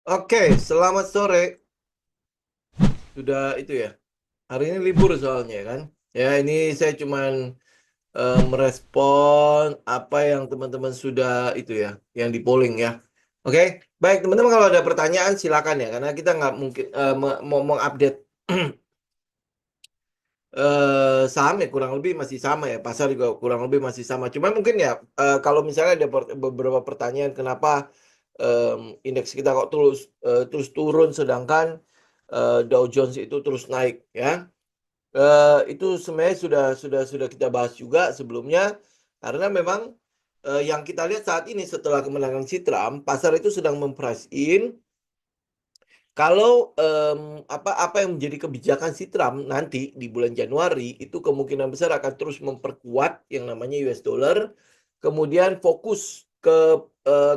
Oke, selamat sore. Sudah itu ya. Hari ini libur soalnya kan. Ya, ini saya cuman merespon apa yang teman-teman sudah itu ya, yang di polling ya. Oke, baik teman-teman kalau ada pertanyaan silakan ya, karena kita nggak mungkin mau mengupdate saham ya kurang lebih masih sama ya, pasar juga kurang lebih masih sama. Cuma mungkin ya kalau misalnya ada beberapa pertanyaan kenapa indeks kita kok terus turun sedangkan Dow Jones itu terus naik ya. Itu sebenarnya sudah kita bahas juga sebelumnya karena memang yang kita lihat saat ini setelah kemenangan si Trump, pasar itu sedang memprice in kalau apa yang menjadi kebijakan si Trump nanti di bulan Januari itu kemungkinan besar akan terus memperkuat yang namanya US dollar. Kemudian fokus ke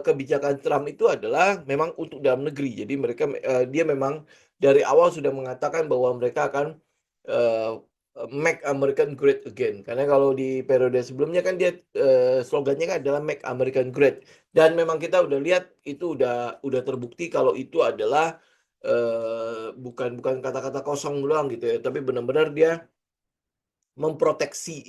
kebijakan Trump itu adalah memang untuk dalam negeri. Jadi dia memang dari awal sudah mengatakan bahwa mereka akan eh, make American Great Again. Karena kalau di periode sebelumnya kan dia slogannya kan adalah Make American Great. Dan memang kita udah lihat itu udah terbukti kalau itu adalah bukan bukan kata-kata kosong doang gitu ya, tapi benar-benar dia memproteksi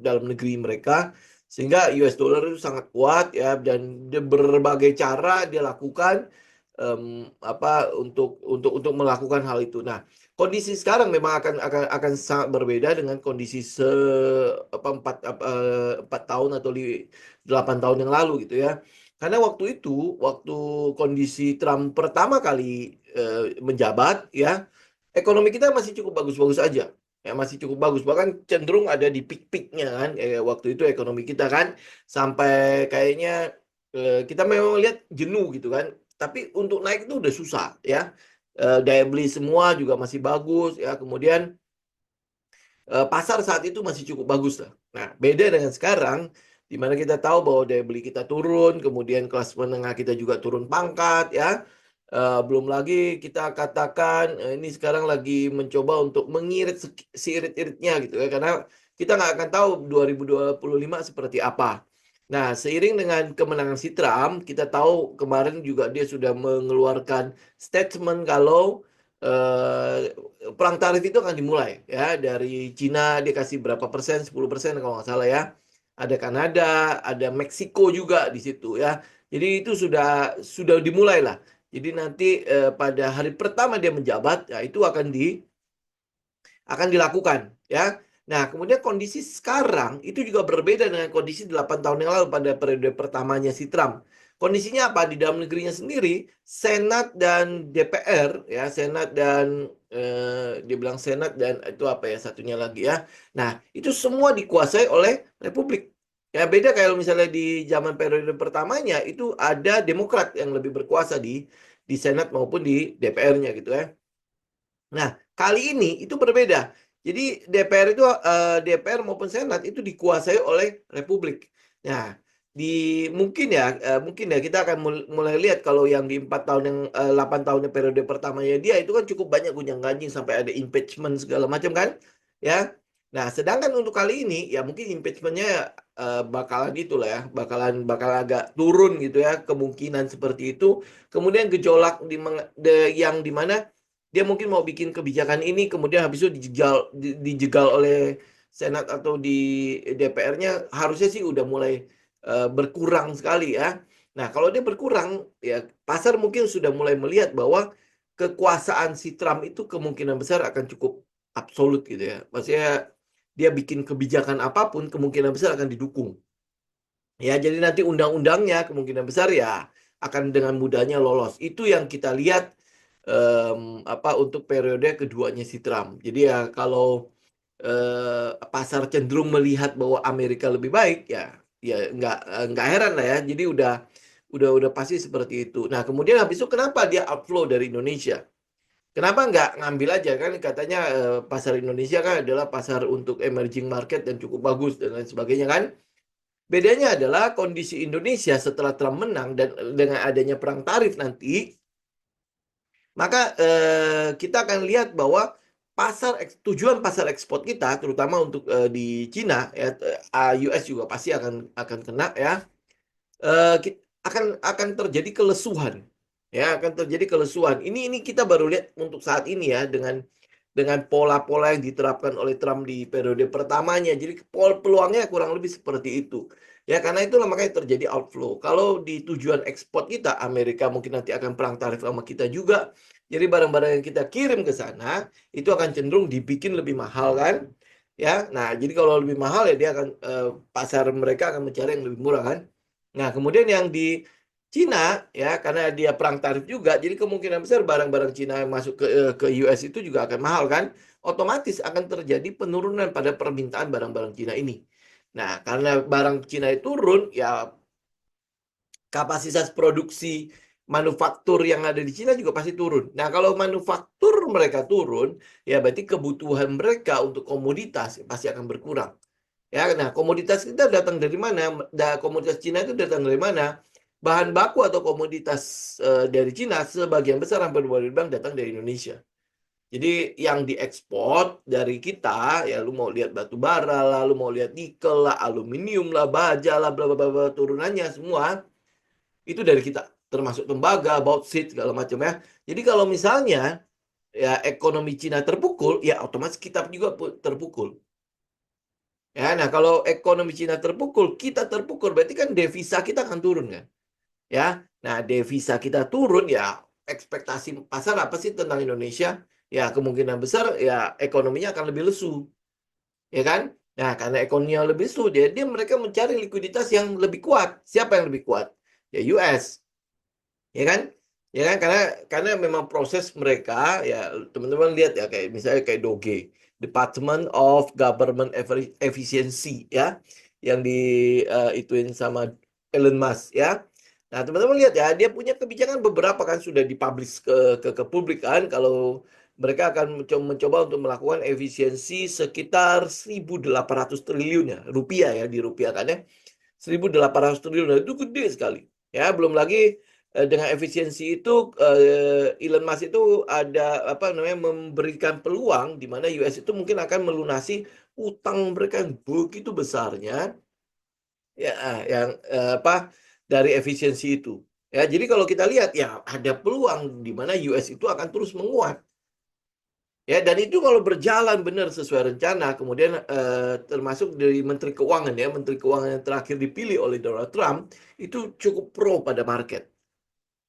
dalam negeri mereka sehingga US dollar itu sangat kuat ya dan berbagai cara dia lakukan untuk melakukan hal itu. Nah, kondisi sekarang memang akan sangat berbeda dengan kondisi 4 tahun atau 8 tahun yang lalu gitu ya. Karena waktu kondisi Trump pertama kali menjabat ya, ekonomi kita masih cukup bagus-bagus aja. Ya, masih cukup bagus. Bahkan cenderung ada di peak-peaknya kan. Waktu itu ekonomi kita kan sampai kayaknya kita memang lihat jenuh gitu kan. Tapi untuk naik itu udah susah ya. Daya beli semua juga masih bagus ya. Kemudian pasar saat itu masih cukup bagus lah. Nah, beda dengan sekarang di mana kita tahu bahwa daya beli kita turun, kemudian kelas menengah kita juga turun pangkat ya. Belum lagi kita katakan ini sekarang lagi mencoba untuk mengirit siirit-iritnya gitu ya karena kita nggak akan tahu 2025 seperti apa. Nah, seiring dengan kemenangan si Trump, kita tahu kemarin juga dia sudah mengeluarkan statement kalau perang tarif itu akan dimulai ya dari Cina dia kasih berapa persen 10% kalau nggak salah ya, ada Kanada, ada Meksiko juga di situ ya, jadi itu sudah dimulai lah. Jadi nanti pada hari pertama dia menjabat ya itu akan dilakukan ya. Nah, kemudian kondisi sekarang itu juga berbeda dengan kondisi 8 tahun yang lalu pada periode pertamanya si Trump. Kondisinya apa? Di dalam negerinya sendiri, Senat dan DPR, ya, Senat dan dia bilang Senat dan itu apa ya satunya lagi ya. Nah, itu semua dikuasai oleh Republik. Ya, beda kalau misalnya di zaman periode pertamanya itu ada Demokrat yang lebih berkuasa di Senat maupun di DPR-nya gitu ya. Nah, kali ini itu berbeda. Jadi DPR maupun Senat itu dikuasai oleh Republik. Nah, di mungkin ya kita akan mulai lihat kalau yang di 4 tahun 8 tahunnya periode pertamanya dia itu kan cukup banyak gunjang-ganjing sampai ada impeachment segala macam kan, ya. Nah, sedangkan untuk kali ini ya mungkin impeachmentnya bakalan itulah ya, bakal agak turun gitu ya kemungkinan seperti itu. Kemudian gejolak yang di mana dia mungkin mau bikin kebijakan ini kemudian habis itu dijegal oleh Senat atau di DPR-nya harusnya sih udah mulai berkurang sekali ya. Nah, kalau dia berkurang ya pasar mungkin sudah mulai melihat bahwa kekuasaan si Trump itu kemungkinan besar akan cukup absolut gitu ya. Maksudnya dia bikin kebijakan apapun kemungkinan besar akan didukung. Ya, jadi nanti undang-undangnya kemungkinan besar ya akan dengan mudahnya lolos. Itu yang kita lihat untuk periode keduanya si Trump. Jadi ya kalau pasar cenderung melihat bahwa Amerika lebih baik ya ya nggak heran lah ya. Jadi udah pasti seperti itu. Nah, kemudian habis itu kenapa dia outflow dari Indonesia? Kenapa nggak ngambil aja kan katanya pasar Indonesia kan adalah pasar untuk emerging market dan cukup bagus dan lain sebagainya kan. Bedanya adalah kondisi Indonesia setelah Trump menang dan dengan adanya perang tarif nanti, maka kita akan lihat bahwa tujuan pasar ekspor kita, terutama untuk di Cina, ya, US juga pasti akan kena ya. akan terjadi kelesuan. Ya, akan terjadi kelesuan. Ini kita baru lihat untuk saat ini ya, dengan pola-pola yang diterapkan oleh Trump di periode pertamanya. Jadi peluangnya kurang lebih seperti itu. Ya, karena itulah makanya terjadi outflow. Kalau di tujuan ekspor kita, Amerika mungkin nanti akan perang tarif sama kita juga. Jadi barang-barang yang kita kirim ke sana itu akan cenderung dibikin lebih mahal kan? Ya, nah jadi kalau lebih mahal ya dia akan pasar mereka akan mencari yang lebih murah kan? Nah, kemudian yang di Cina ya karena dia perang tarif juga, jadi kemungkinan besar barang-barang Cina yang masuk ke US itu juga akan mahal kan? Otomatis akan terjadi penurunan pada permintaan barang-barang Cina ini. Nah, karena barang Cina itu turun, ya kapasitas produksi manufaktur yang ada di Cina juga pasti turun. Nah, kalau manufaktur mereka turun, ya berarti kebutuhan mereka untuk komoditas pasti akan berkurang. Ya, nah komoditas kita datang dari mana? Komoditas Cina itu datang dari mana? Bahan baku atau komoditas dari Cina sebagian besar hampir boleh dibilang datang dari Indonesia. Jadi yang diekspor dari kita, ya lu mau lihat batu bara lah, lu mau lihat nikel lah, aluminium lah, baja lah, bla bla bla turunannya semua itu dari kita. Termasuk tembaga, bauksit segala macam ya. Jadi kalau misalnya ya ekonomi Cina terpukul, ya otomatis kita juga terpukul. Ya, nah kalau ekonomi Cina terpukul, kita terpukul, berarti kan devisa kita akan turun kan? Ya, nah devisa kita turun, ya ekspektasi pasar apa sih tentang Indonesia? Ya kemungkinan besar ya ekonominya akan lebih lesu, ya kan? Nah karena ekonominya lebih lesu, dia mereka mencari likuiditas yang lebih kuat. Siapa yang lebih kuat? Ya US, ya kan? Ya kan karena memang proses mereka ya teman-teman lihat ya kayak misalnya kayak Doge, Department of Government Efficiency ya yang ituin sama Elon Musk ya. Nah, teman-teman lihat ya, dia punya kebijakan beberapa kan sudah dipublish ke publik kan kalau mereka akan mencoba untuk melakukan efisiensi sekitar 1.800 triliun ya, rupiah ya, dirupiahkan ya. 1.800 triliun itu gede sekali. Ya, belum lagi dengan efisiensi itu Elon Musk itu ada apa namanya memberikan peluang di mana US itu mungkin akan melunasi utang mereka yang begitu besarnya ya yang apa dari efisiensi itu. Ya, jadi kalau kita lihat ya ada peluang di mana US itu akan terus menguat. Ya, dan itu kalau berjalan benar sesuai rencana, kemudian termasuk dari Menteri Keuangan ya, Menteri Keuangan yang terakhir dipilih oleh Donald Trump itu cukup pro pada market.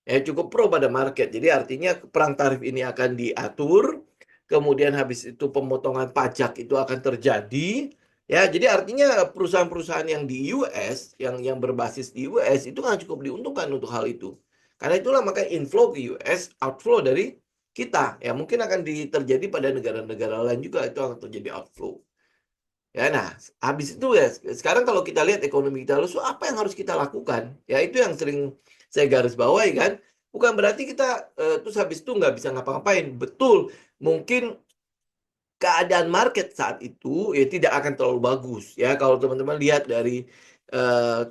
Ya, cukup pro pada market. Jadi artinya perang tarif ini akan diatur, kemudian habis itu pemotongan pajak itu akan terjadi. Ya, jadi artinya perusahaan-perusahaan yang di US, yang berbasis di US itu kan cukup diuntungkan untuk hal itu. Karena itulah makanya inflow ke US, outflow dari kita. Ya, mungkin akan terjadi pada negara-negara lain juga itu akan terjadi outflow. Ya, nah, habis itu ya, sekarang kalau kita lihat ekonomi kita lesu, apa yang harus kita lakukan? Ya, itu yang sering saya garis bawahi kan. Bukan berarti kita terus habis itu nggak bisa ngapa-ngapain. Betul, mungkin keadaan market saat itu ya tidak akan terlalu bagus. Ya, kalau teman-teman lihat dari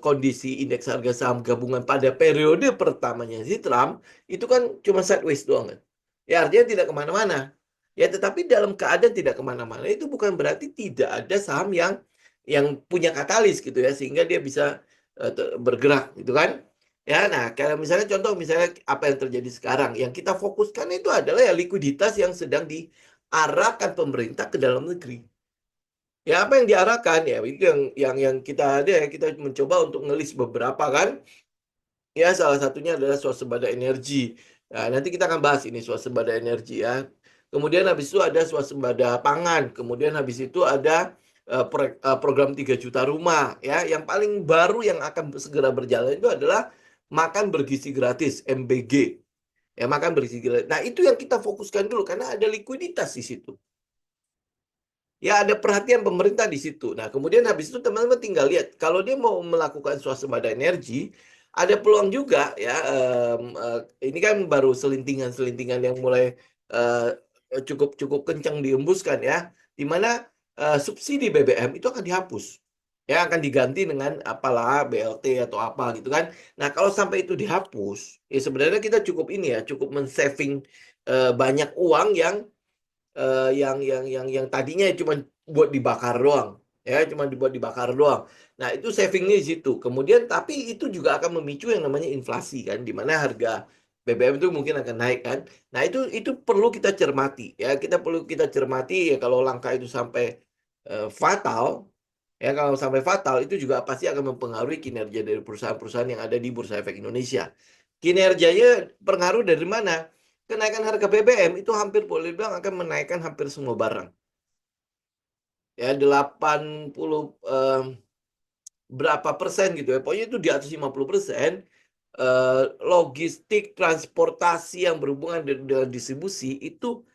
kondisi indeks harga saham gabungan pada periode pertamanya si Trump, itu kan cuma sideways doang kan. Ya, artinya tidak kemana-mana. Ya, tetapi dalam keadaan tidak kemana-mana itu bukan berarti tidak ada saham yang punya katalis gitu ya sehingga dia bisa bergerak gitu kan. Ya, nah kalau misalnya contoh misalnya apa yang terjadi sekarang yang kita fokuskan itu adalah ya likuiditas yang sedang diarahkan pemerintah ke dalam negeri. Ya apa yang diarahkan ya itu yang kita ada ya kita mencoba untuk ngelis beberapa kan. Ya salah satunya adalah swasembada energi. Nah, nanti kita akan bahas ini swasembada energi ya. Kemudian habis itu ada swasembada pangan. Kemudian habis itu ada program 3 juta rumah ya. Yang paling baru yang akan segera berjalan itu adalah makan bergizi gratis MBG. Ya makan bergizi gratis. Nah, itu yang kita fokuskan dulu karena ada likuiditas di situ. Ya ada perhatian pemerintah di situ. Nah, kemudian habis itu teman-teman tinggal lihat kalau dia mau melakukan swasembada energi, ada peluang juga ya. Ini kan baru selintingan-selintingan yang mulai cukup cukup kencang diembuskan ya, di mana subsidi BBM itu akan dihapus. Ya akan diganti dengan apalah BLT atau apa gitu kan. Nah, kalau sampai itu dihapus, ya sebenarnya kita cukup ini ya, cukup men-saving banyak uang yang tadinya cuma buat dibakar doang Ya, cuma dibuat dibakar doang. Nah, itu savingnya di situ. Kemudian, tapi itu juga akan memicu yang namanya inflasi kan, di mana harga BBM itu mungkin akan naik kan. Nah, itu perlu kita cermati ya. Kita perlu kita cermati ya kalau langkah itu sampai fatal, ya kalau sampai fatal itu juga pasti akan mempengaruhi kinerja dari perusahaan-perusahaan yang ada di Bursa Efek Indonesia. Kinerjanya pengaruh dari mana? Kenaikan harga BBM itu hampir boleh bilang akan menaikkan hampir semua barang. Ya, 80 berapa persen gitu ya. Pokoknya itu di atas 50%. Logistik, transportasi yang berhubungan dengan distribusi itu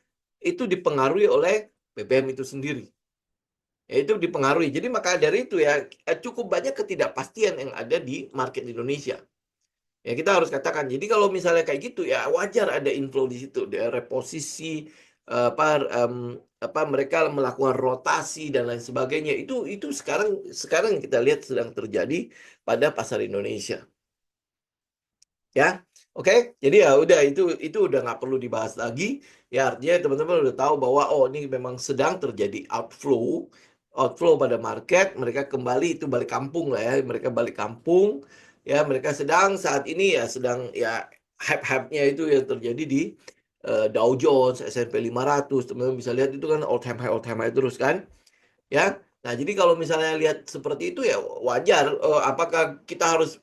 dipengaruhi oleh BBM itu sendiri. Ya, itu dipengaruhi. Jadi maka dari itu ya cukup banyak ketidakpastian yang ada di market Indonesia. Ya kita harus katakan. Jadi kalau misalnya kayak gitu ya wajar ada inflow di situ, ada reposisi apa mereka melakukan rotasi dan lain sebagainya. Itu sekarang kita lihat sedang terjadi pada pasar Indonesia. Ya, oke. Jadi ya udah itu udah nggak perlu dibahas lagi. Ya artinya teman-teman udah tahu bahwa oh ini memang sedang terjadi outflow pada market. Mereka kembali itu balik kampung lah ya. Mereka balik kampung. Ya mereka sedang saat ini ya sedang ya hype-hype-nya itu yang terjadi di Dow Jones, S&P 500. Teman-teman bisa lihat itu kan all time high terus kan. Ya. Nah, jadi kalau misalnya lihat seperti itu ya wajar. Apakah kita harus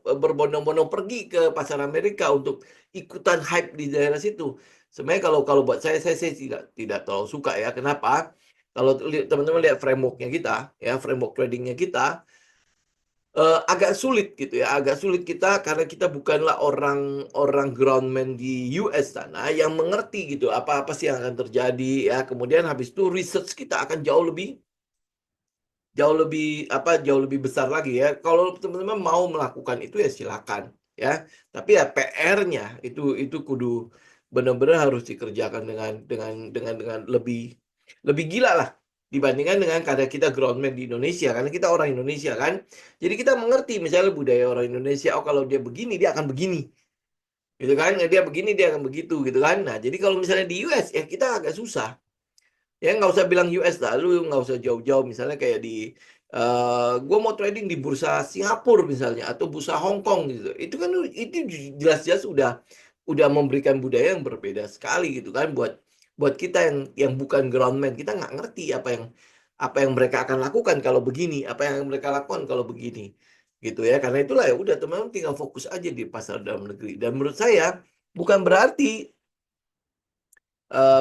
berbondong-bondong pergi ke pasar Amerika untuk ikutan hype di daerah situ? Sebenarnya kalau buat saya tidak terlalu suka ya. Kenapa? Kalau teman-teman lihat frameworknya kita, ya framework tradingnya kita agak sulit gitu ya, agak sulit kita karena kita bukanlah orang groundman di US sana yang mengerti gitu apa-apa sih yang akan terjadi ya. Kemudian habis itu research kita akan jauh lebih besar lagi ya. Kalau teman-teman mau melakukan itu ya silakan ya. Tapi ya PR-nya itu kudu benar-benar harus dikerjakan dengan lebih gila lah dibandingkan dengan kadang kita groundman di Indonesia karena kita orang Indonesia kan. Jadi kita mengerti misalnya budaya orang Indonesia, oh kalau dia begini dia akan begini. Gitu kan? Dia begini dia akan begitu gitu kan. Nah, jadi kalau misalnya di US ya kita agak susah. Ya nggak usah bilang US lah, lu nggak usah jauh-jauh. Misalnya kayak di, gue mau trading di bursa Singapura misalnya atau bursa Hong Kong gitu. Itu kan itu jelas-jelas udah memberikan budaya yang berbeda sekali gitu kan buat buat kita yang bukan groundman. Kita nggak ngerti apa yang mereka akan lakukan kalau begini, apa yang mereka lakukan kalau begini, gitu ya. Karena itulah ya udah teman-teman tinggal fokus aja di pasar dalam negeri. Dan menurut saya bukan berarti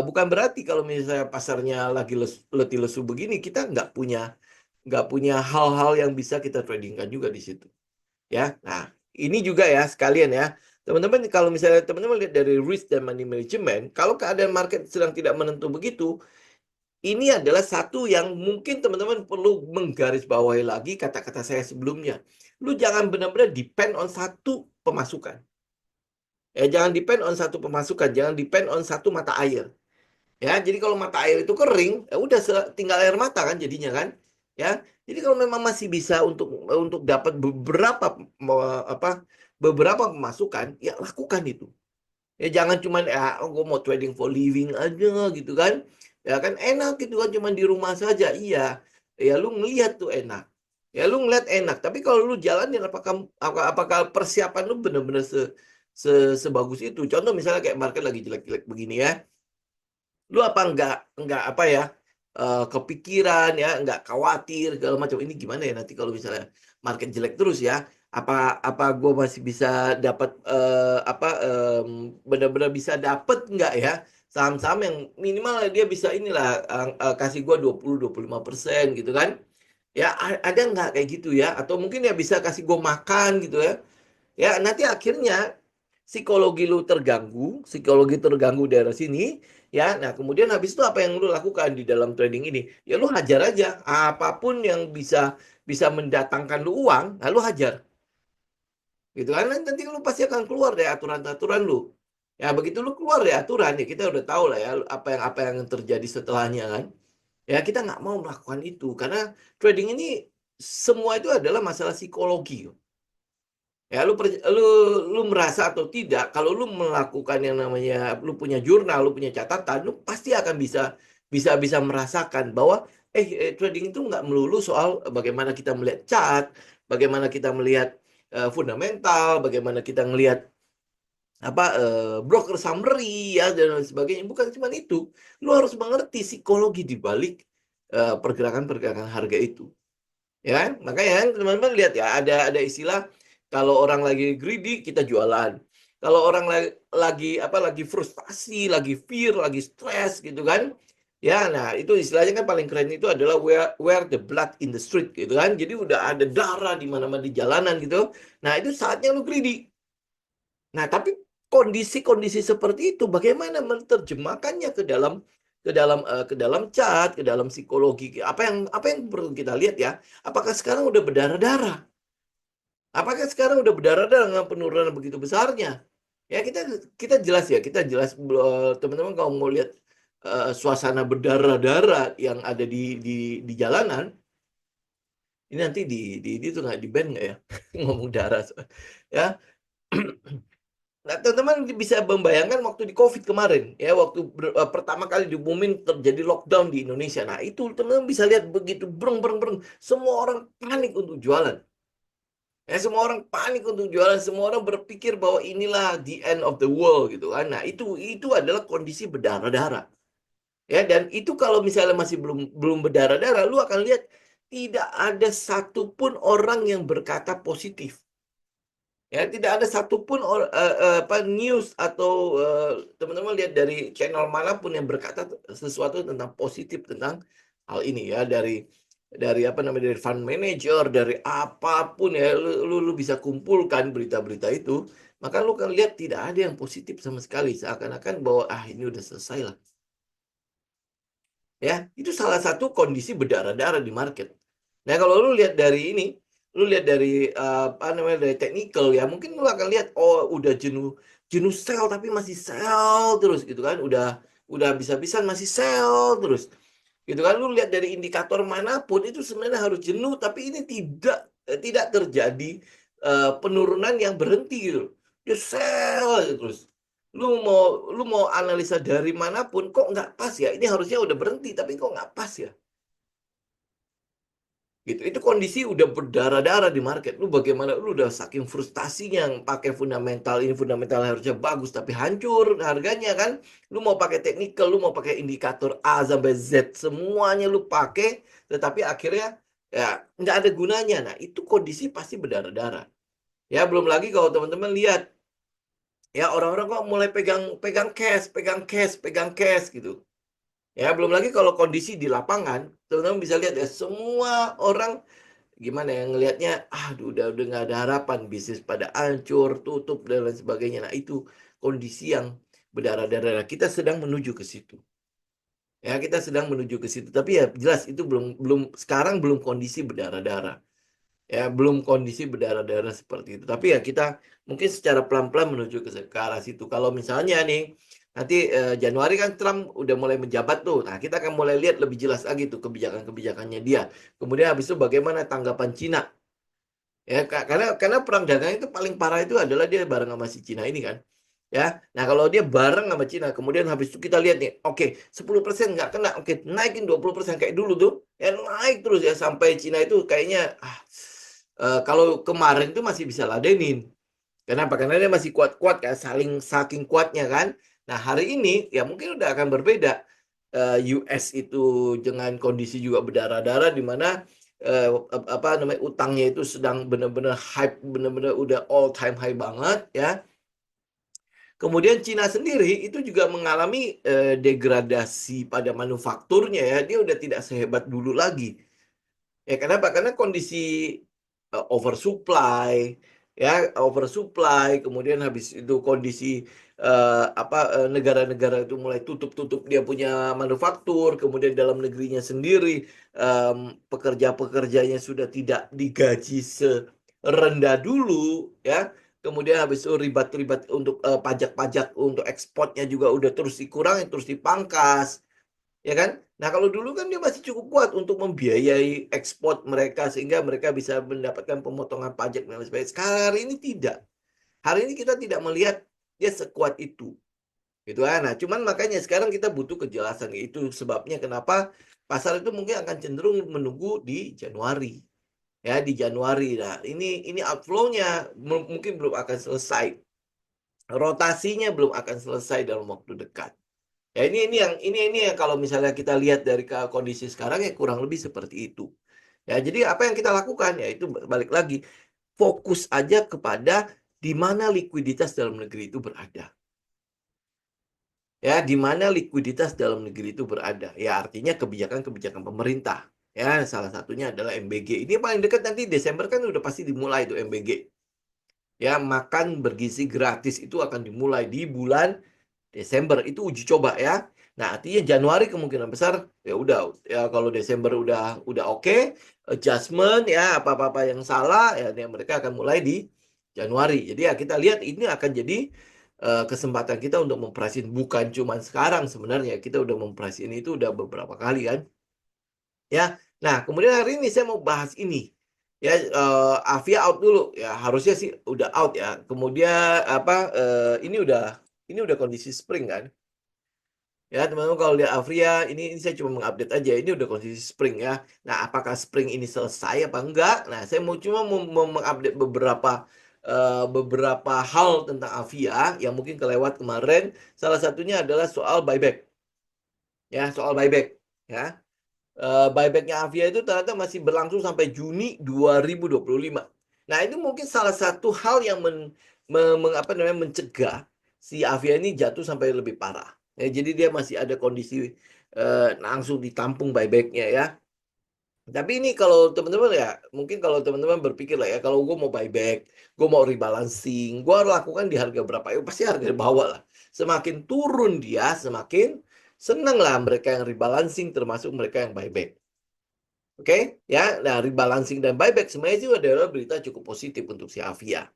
bukan berarti kalau misalnya pasarnya lagi letih lesu begini, kita nggak punya hal-hal yang bisa kita tradingkan juga di situ. Ya, nah ini juga ya sekalian ya, teman-teman kalau misalnya teman-teman lihat dari risk dan money management, kalau keadaan market sedang tidak menentu begitu, ini adalah satu yang mungkin teman-teman perlu menggarisbawahi lagi kata-kata saya sebelumnya. Lu jangan benar-benar depend on satu pemasukan. Jangan depend on satu pemasukan, jangan depend on satu mata air. Ya, jadi kalau mata air itu kering, ya udah tinggal air mata kan jadinya kan. Ya. Jadi kalau memang masih bisa untuk dapat beberapa pemasukan, ya lakukan itu. Ya jangan cuman ya oh, gue mau trading for living aja gitu kan. Ya kan enak gitu kan cuman di rumah saja. Iya. Ya lu ngelihat tuh enak. Ya lu ngeliat enak, tapi kalau lu jalanin apakah persiapan lu benar-benar sebagus itu? Contoh misalnya kayak market lagi jelek-jelek begini ya, lu apa enggak apa ya kepikiran ya enggak khawatir segala macam ini gimana ya nanti kalau misalnya market jelek terus ya apa apa gue masih bisa dapat benar-benar bisa dapat enggak ya saham-saham yang minimal dia bisa inilah kasih gue 20-25% gitu kan ya ada enggak kayak gitu ya atau mungkin ya bisa kasih gue makan gitu ya ya nanti akhirnya psikologi terganggu daerah sini ya. Nah, kemudian habis itu apa yang lu lakukan di dalam trading ini? Ya lu hajar aja apapun yang bisa bisa mendatangkan lu uang, lalu hajar. Gitu kan nanti lu pasti akan keluar dari aturan-aturan lu. Ya, begitu lu keluar dari aturan ya kita udah tahu lah ya apa yang terjadi setelahnya kan. Ya, kita nggak mau melakukan itu karena trading ini semua itu adalah masalah psikologi. Ya, lu merasa atau tidak, kalau lu melakukan yang namanya, lu punya jurnal, lu punya catatan, lu pasti akan bisa bisa bisa merasakan bahwa trading itu nggak melulu soal bagaimana kita melihat chart, bagaimana kita melihat fundamental, bagaimana kita melihat broker summary ya dan lain sebagainya. Bukan cuma itu. Lu harus mengerti psikologi di balik pergerakan-pergerakan harga itu. Ya kan? Makanya kan teman-teman lihat ya, ada istilah kalau orang lagi greedy kita jualan. Kalau orang lagi frustasi, lagi fear, lagi stres gitu kan. Ya, nah itu istilahnya kan paling keren itu adalah where the blood in the street gitu kan. Jadi udah ada darah di mana-mana di jalanan gitu. Nah, itu saatnya lu greedy. Nah, tapi kondisi-kondisi seperti itu bagaimana menerjemahkannya ke dalam chat, ke dalam psikologi. Apa yang perlu kita lihat ya? Apakah sekarang udah berdarah-darah? Apakah sekarang udah berdarah-darah dengan penurunan begitu besarnya? Ya, kita jelas ya, kita jelas teman-teman kalau mau lihat suasana berdarah-darah yang ada di jalanan, ini nanti di itu nggak di band nggak ya? Ngomong darah ya. Nah, teman-teman bisa membayangkan waktu di COVID kemarin, ya, waktu pertama kali diumumin terjadi lockdown di Indonesia. Nah, itu teman-teman bisa lihat begitu breng breng breng, semua orang panik untuk jualan. Ya, semua orang panik untuk jualan, semua orang berpikir bahwa inilah the end of the world gitu kan. Nah, itu adalah kondisi berdarah-darah. Ya, dan itu kalau misalnya masih belum belum berdarah-darah, lu akan lihat tidak ada satupun orang yang berkata positif. Ya, tidak ada satupun news atau teman-teman lihat dari channel manapun yang berkata sesuatu tentang positif tentang hal ini ya, dari dari fund manager, dari apapun ya, lu bisa kumpulkan berita-berita itu, maka lu kan lihat tidak ada yang positif sama sekali, seakan-akan bahwa ini udah selesai lah. Ya, itu salah satu kondisi berdarah-darah di market. Nah, kalau lu lihat dari ini, lu lihat dari dari technical ya, mungkin lu akan lihat udah jenuh jenuh sell tapi masih sell terus gitu kan, udah bisa-bisan masih sell terus. Gitu kan, lu lihat dari indikator manapun itu sebenarnya harus jenuh, tapi ini tidak terjadi penurunan yang berhenti gitu. Dia sell terus. Lu mau analisa dari manapun kok nggak pas ya, ini harusnya udah berhenti tapi kok nggak pas ya, gitu. Itu kondisi udah berdarah-darah di market. Lu bagaimana, lu udah saking frustasinya yang pakai fundamental, ini fundamental harusnya bagus tapi hancur harganya kan. Lu mau pakai teknikal, lu mau pakai indikator A sampai Z, semuanya lu pakai, tetapi akhirnya ya nggak ada gunanya. Nah, itu kondisi pasti berdarah-darah. Ya, belum lagi kalau teman-teman lihat ya, orang-orang kok mulai pegang pegang cash, pegang cash, pegang cash gitu. Ya, belum lagi kalau kondisi di lapangan, teman-teman bisa lihat ya, semua orang gimana ya ngelihatnya, udah nggak ada harapan, bisnis pada hancur, tutup dan lain sebagainya. Nah, itu kondisi yang berdarah-darah. Kita sedang menuju ke situ. Ya, kita sedang menuju ke situ. Tapi ya jelas itu belum belum sekarang belum kondisi berdarah-darah. Ya, belum kondisi berdarah-darah seperti itu. Tapi ya kita mungkin secara pelan-pelan menuju ke arah situ. Kalau misalnya nih nanti Januari kan Trump udah mulai menjabat tuh. Nah, kita akan mulai lihat lebih jelas lagi tuh kebijakan-kebijakannya dia. Kemudian habis itu bagaimana tanggapan Cina. Ya, karena perang dagang itu paling parah itu adalah dia bareng sama si Cina ini kan. Ya. Nah, kalau dia bareng sama Cina, kemudian habis itu kita lihat nih, oke, 10% nggak kena, oke, naikin 20% kayak dulu tuh. Ya, naik terus ya sampai Cina itu kayaknya kalau kemarin itu masih bisa ladenin. Kenapa? Karena dia masih kuat-kuat kan, saking kuatnya kan. Nah, hari ini ya mungkin udah akan berbeda. US itu dengan kondisi juga berdarah-darah di mana utangnya itu sedang benar-benar hype, benar-benar udah all time high banget ya. Kemudian Cina sendiri itu juga mengalami degradasi pada manufakturnya ya. Dia udah tidak sehebat dulu lagi. Ya, kenapa? Karena kondisi oversupply, ya, oversupply, kemudian habis itu kondisi negara-negara itu mulai tutup-tutup dia punya manufaktur, kemudian dalam negerinya sendiri pekerja-pekerjanya sudah tidak digaji serendah dulu, ya. Kemudian habis itu ribat-ribat untuk pajak-pajak untuk ekspornya juga udah terus dikurangi, terus dipangkas. Ya kan? Nah, kalau dulu kan dia masih cukup kuat untuk membiayai ekspor mereka sehingga mereka bisa mendapatkan pemotongan pajak dan lain sebagainya. Sekarang hari ini tidak. Hari ini kita tidak melihat dia sekuat itu. Gitu kan? Nah, cuman makanya sekarang kita butuh kejelasan. Itu sebabnya kenapa pasar itu mungkin akan cenderung menunggu di Januari. Ya, di Januari. Nah, ini outflow-nya mungkin belum akan selesai. Rotasinya belum akan selesai dalam waktu dekat. Ya, ini yang kalau misalnya kita lihat dari kondisi sekarang ya kurang lebih seperti itu. Ya, jadi apa yang kita lakukan ya itu balik lagi fokus aja kepada di mana likuiditas dalam negeri itu berada. Ya, di mana likuiditas dalam negeri itu berada. Ya, artinya kebijakan-kebijakan pemerintah. Ya, salah satunya adalah MBG. Ini paling dekat nanti Desember kan udah pasti dimulai itu MBG. Ya, makan bergizi gratis itu akan dimulai di bulan Desember. Itu uji coba ya. Nah, artinya Januari kemungkinan besar ya udah ya kalau Desember udah oke, adjustment ya apa-apa yang salah ya mereka akan mulai di Januari. Jadi ya kita lihat ini akan jadi kesempatan kita untuk memprice-in bukan cuma sekarang sebenarnya kita udah memprice-in itu udah beberapa kali kan. Ya. Nah, kemudian hari ini saya mau bahas ini. Ya, Avia out dulu ya harusnya sih udah out ya. Kemudian apa ini udah kondisi spring kan. Ya, teman-teman kalau lihat Avria, ini saya cuma mengupdate aja. Ini udah kondisi spring ya. Nah, apakah spring ini selesai apa enggak? Nah, saya cuma mau mengupdate beberapa hal tentang Avia yang mungkin kelewat kemarin. Salah satunya adalah soal buyback. Ya, soal buyback. Ya, buybacknya Avia itu ternyata masih berlangsung sampai Juni 2025. Nah, itu mungkin salah satu hal yang apa namanya, mencegah si Avia ini jatuh sampai lebih parah. Ya, jadi dia masih ada kondisi langsung ditampung buybacknya ya. Tapi ini kalau teman-teman ya, mungkin kalau teman-teman berpikir lah ya, kalau gue mau buyback, gue mau rebalancing, gue lakukan di harga berapa? Ya pasti harga di bawah lah. Semakin turun dia, semakin senang lah mereka yang rebalancing, termasuk mereka yang buyback. Oke, ya. Nah, rebalancing dan buyback sebenarnya itu adalah berita cukup positif untuk si Avia.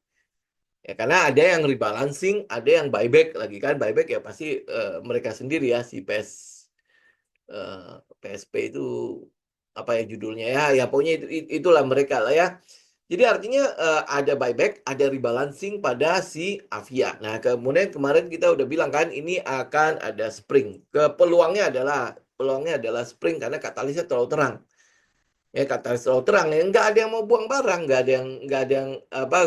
Ya, karena ada yang rebalancing, ada yang buyback lagi kan. Buyback ya pasti mereka sendiri ya, si PSP itu apa ya judulnya ya. Ya pokoknya itulah mereka lah ya. Jadi artinya ada buyback, ada rebalancing pada si Avia. Nah, kemudian kemarin kita udah bilang kan ini akan ada spring. Peluangnya adalah spring karena katalisnya terlalu terang. Ya katalis terlalu terang ya nggak ada yang mau buang barang, nggak ada yang apa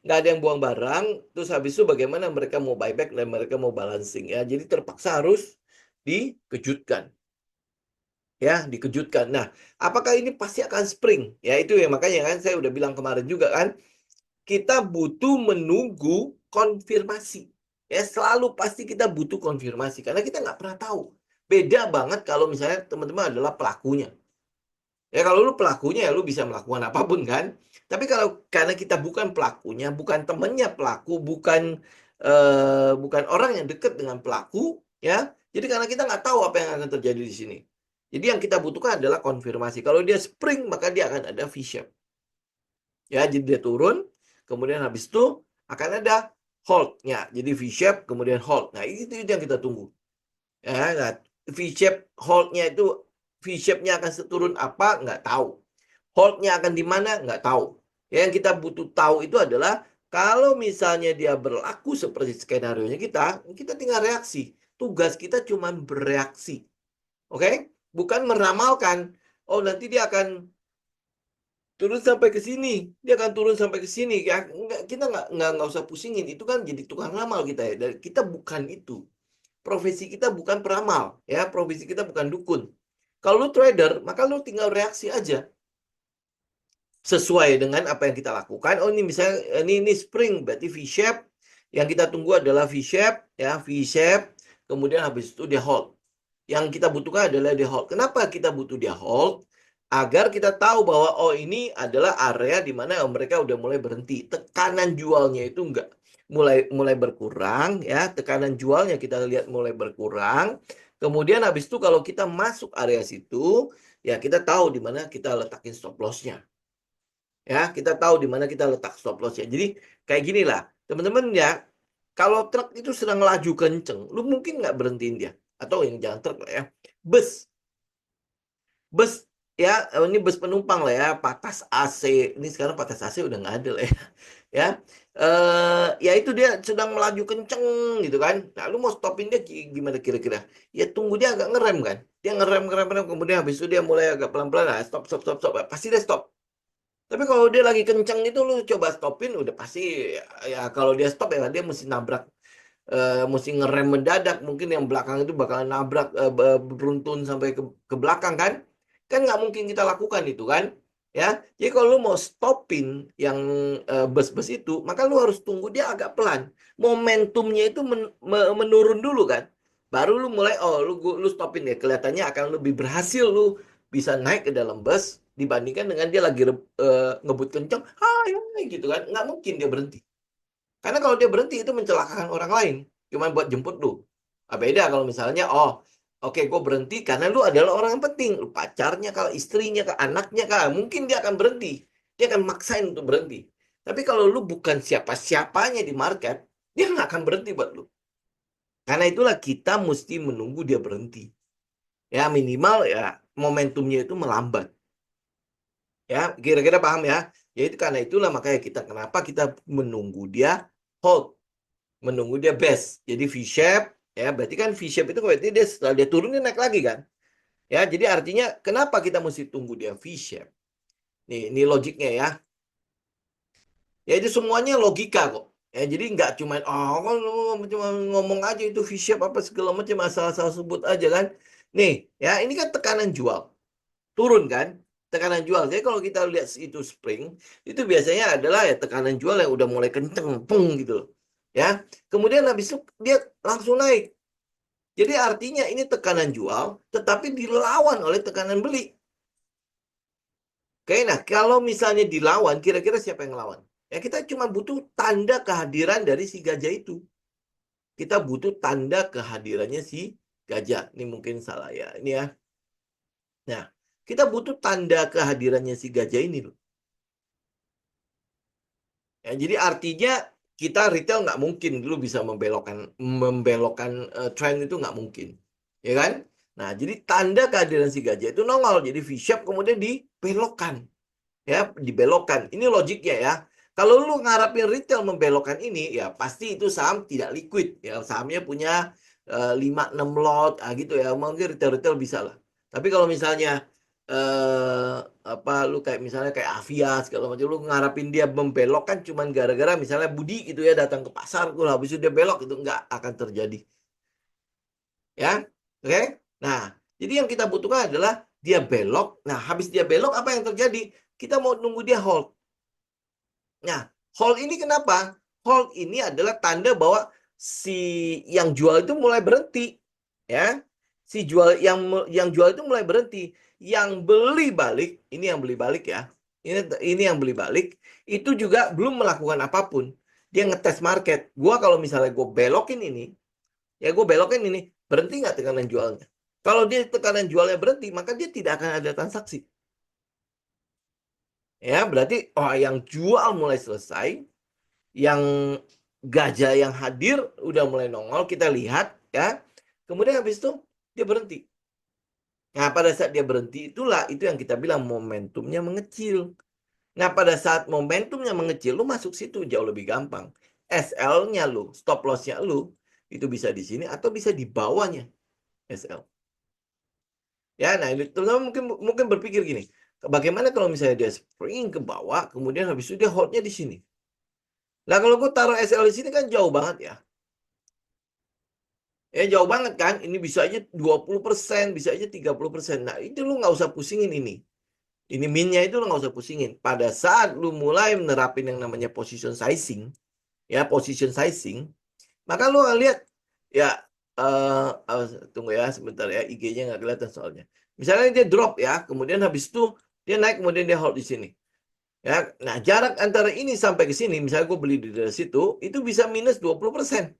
nggak ada yang buang barang. Terus habis itu bagaimana mereka mau buyback dan mereka mau balancing ya. Jadi terpaksa harus dikejutkan. Ya, dikejutkan. Nah, apakah ini pasti akan spring? Ya, itu ya makanya kan saya udah bilang kemarin juga kan, kita butuh menunggu konfirmasi. Ya, selalu pasti kita butuh konfirmasi karena kita nggak pernah tahu. Beda banget kalau misalnya teman-teman adalah pelakunya. Ya, kalau lu pelakunya ya lu bisa melakukan apapun kan. Tapi kalau karena kita bukan pelakunya, bukan temennya pelaku, bukan orang yang dekat dengan pelaku, ya. Jadi karena kita nggak tahu apa yang akan terjadi di sini. Jadi yang kita butuhkan adalah konfirmasi. Kalau dia spring, maka dia akan ada V-shape. Ya, jadi dia turun, kemudian habis itu akan ada hold-nya. Jadi V-shape, kemudian hold. Nah, itu yang kita tunggu. Ya, nah, V-shape hold-nya itu V-shape-nya akan seturun apa? Nggak tahu. Hold-nya akan di mana? Nggak tahu. Yang kita butuh tahu itu adalah kalau misalnya dia berlaku seperti skenario-nya kita tinggal reaksi. Tugas kita cuma bereaksi. Oke? Bukan meramalkan. Oh, nanti dia akan turun sampai ke sini. Dia akan turun sampai ke sini. Ya, kita nggak usah pusingin. Itu kan jadi tukang ramal kita ya. Dan kita bukan itu. Profesi kita bukan peramal. Ya, profesi kita bukan dukun. Kalau lu trader, maka lu tinggal reaksi aja sesuai dengan apa yang kita lakukan. Oh, ini misalnya ini spring berarti V-shape. Yang kita tunggu adalah V-shape ya, V-shape. Kemudian habis itu dia hold. Yang kita butuhkan adalah dia hold. Kenapa kita butuh dia hold? Agar kita tahu bahwa oh ini adalah area di mana mereka udah mulai berhenti. Tekanan jualnya itu enggak mulai berkurang ya. Tekanan jualnya kita lihat mulai berkurang. Kemudian habis itu kalau kita masuk area situ, ya kita tahu di mana kita letakin stop loss-nya. Ya, kita tahu di mana kita letak stop loss ya. Jadi kayak gini lah, teman-teman ya. Kalau truk itu sedang laju kenceng, lu mungkin nggak berhentiin dia. Atau yang jangan truk lah ya. Bus, bus ya, ini bus penumpang lah ya. Patas AC, ini sekarang patas AC udah nggak ada lah ya. Ya, ya itu dia sedang melaju kenceng gitu kan. Nah, lu mau stopin dia gimana kira-kira? Ya tunggu dia agak ngerem kan. Dia ngerem, kemudian habis itu dia mulai agak pelan-pelan, nah, stop, pasti dia stop. Tapi kalau dia lagi kenceng itu lu coba stopin, udah pasti ya kalau dia stop ya dia mesti nabrak, mesti ngerem mendadak, mungkin yang belakang itu bakalan nabrak, beruntun sampai ke belakang kan? Kan nggak mungkin kita lakukan itu kan? Ya, jadi kalau lu mau stopin yang bus-bus itu, maka lu harus tunggu dia agak pelan. Momentumnya itu menurun dulu kan? Baru lu mulai, oh lu stopin ya, kelihatannya akan lebih berhasil lu bisa naik ke dalam bus dibandingkan dengan dia lagi ngebut kenceng, hai, hai, gitu kan? Nggak mungkin dia berhenti. Karena kalau dia berhenti itu mencelakakan orang lain, cuma buat jemput lu. Beda kalau misalnya, oh, oke, gue berhenti karena lu adalah orang yang penting, lu pacarnya kah, istrinya kah, anaknya kah, mungkin dia akan berhenti, dia akan maksain untuk berhenti. Tapi kalau lu bukan siapa-siapanya di market, dia nggak akan berhenti buat lu. Karena itulah kita mesti menunggu dia berhenti. Ya minimal ya momentumnya itu melambat. Ya, kira-kira paham ya? Yaitu karena itulah makanya kenapa kita menunggu dia hold, menunggu dia best. Jadi V-shape, ya berarti kan V-shape itu berarti dia setelah dia turun dia naik lagi kan? Ya, jadi artinya kenapa kita mesti tunggu dia V-shape? Ini logiknya ya. Ya itu semuanya logika kok. Ya, jadi nggak cuma cuma ngomong aja itu V-shape apa segala macam asal-asal sebut aja kan. Nih, ya ini kan tekanan jual. Turun kan? Tekanan jual. Jadi kalau kita lihat itu spring, itu biasanya adalah ya tekanan jual yang udah mulai kenceng, peng gitu loh. Ya. Kemudian habis itu dia langsung naik. Jadi artinya ini tekanan jual, tetapi dilawan oleh tekanan beli. Oke, nah kalau misalnya dilawan, kira-kira siapa yang ngelawan? Ya kita cuma butuh tanda kehadiran dari si gajah itu. Kita butuh tanda kehadirannya si gajah. Ini mungkin salah ya. Ini ya. Nah, kita butuh tanda kehadirannya si gajah ini loh. Ya, jadi artinya kita retail nggak mungkin dulu bisa membelokkan tren itu nggak mungkin, ya kan? Nah, jadi tanda kehadiran si gajah itu nongol, jadi V-shape kemudian dibelokkan, ya, dibelokkan. Ini logiknya ya. Kalau lu ngarapin retail membelokkan ini, ya pasti itu saham tidak liquid, ya sahamnya punya 5-6 lot, gitu ya. Mungkin retail-retail bisa lah. Tapi kalau misalnya lu kayak misalnya kayak Avia segala macam, lu ngarapin dia membelok kan cuman gara-gara misalnya Budi gitu ya datang ke pasar, habis itu dia belok, itu nggak akan terjadi, ya. Oke. Nah, jadi yang kita butuhkan adalah dia belok. Nah, habis dia belok apa yang terjadi? Kita mau nunggu dia hold. Nah, hold ini kenapa? Hold ini adalah tanda bahwa si yang jual itu mulai berhenti, ya. Si jual yang jual itu mulai berhenti. Yang beli balik, ini yang beli balik ya. Ini yang beli balik itu juga belum melakukan apapun. Dia ngetes market. Gua kalau misalnya gue belokin ini, ya gue belokin ini, berhenti nggak tekanan jualnya? Kalau dia tekanan jualnya berhenti, maka dia tidak akan ada transaksi. Ya, berarti yang jual mulai selesai, yang gajah yang hadir udah mulai nongol, kita lihat ya. Kemudian habis itu dia berhenti. Nah, pada saat dia berhenti itulah itu yang kita bilang momentumnya mengecil. Nah, pada saat momentumnya mengecil, lu masuk situ jauh lebih gampang. SL-nya lu, stop loss-nya lu, itu bisa di sini atau bisa di bawahnya SL. Ya, nah ini teman-teman mungkin berpikir gini, bagaimana kalau misalnya dia spring ke bawah, kemudian habis itu dia hold-nya di sini. Nah, kalau gue taruh SL di sini kan jauh banget ya. Ya jauh banget kan, ini bisa aja 20%, bisa aja 30%. Nah itu lu nggak usah pusingin ini. Ini minnya itu lu nggak usah pusingin. Pada saat lu mulai menerapin yang namanya position sizing, ya position sizing, maka lu akan lihat, ya tunggu ya sebentar ya, IG-nya nggak kelihatan soalnya. Misalnya dia drop ya, kemudian habis itu dia naik, kemudian dia hold di sini. Ya, nah jarak antara ini sampai ke sini, misalnya gue beli di daerah situ, itu bisa minus 20%.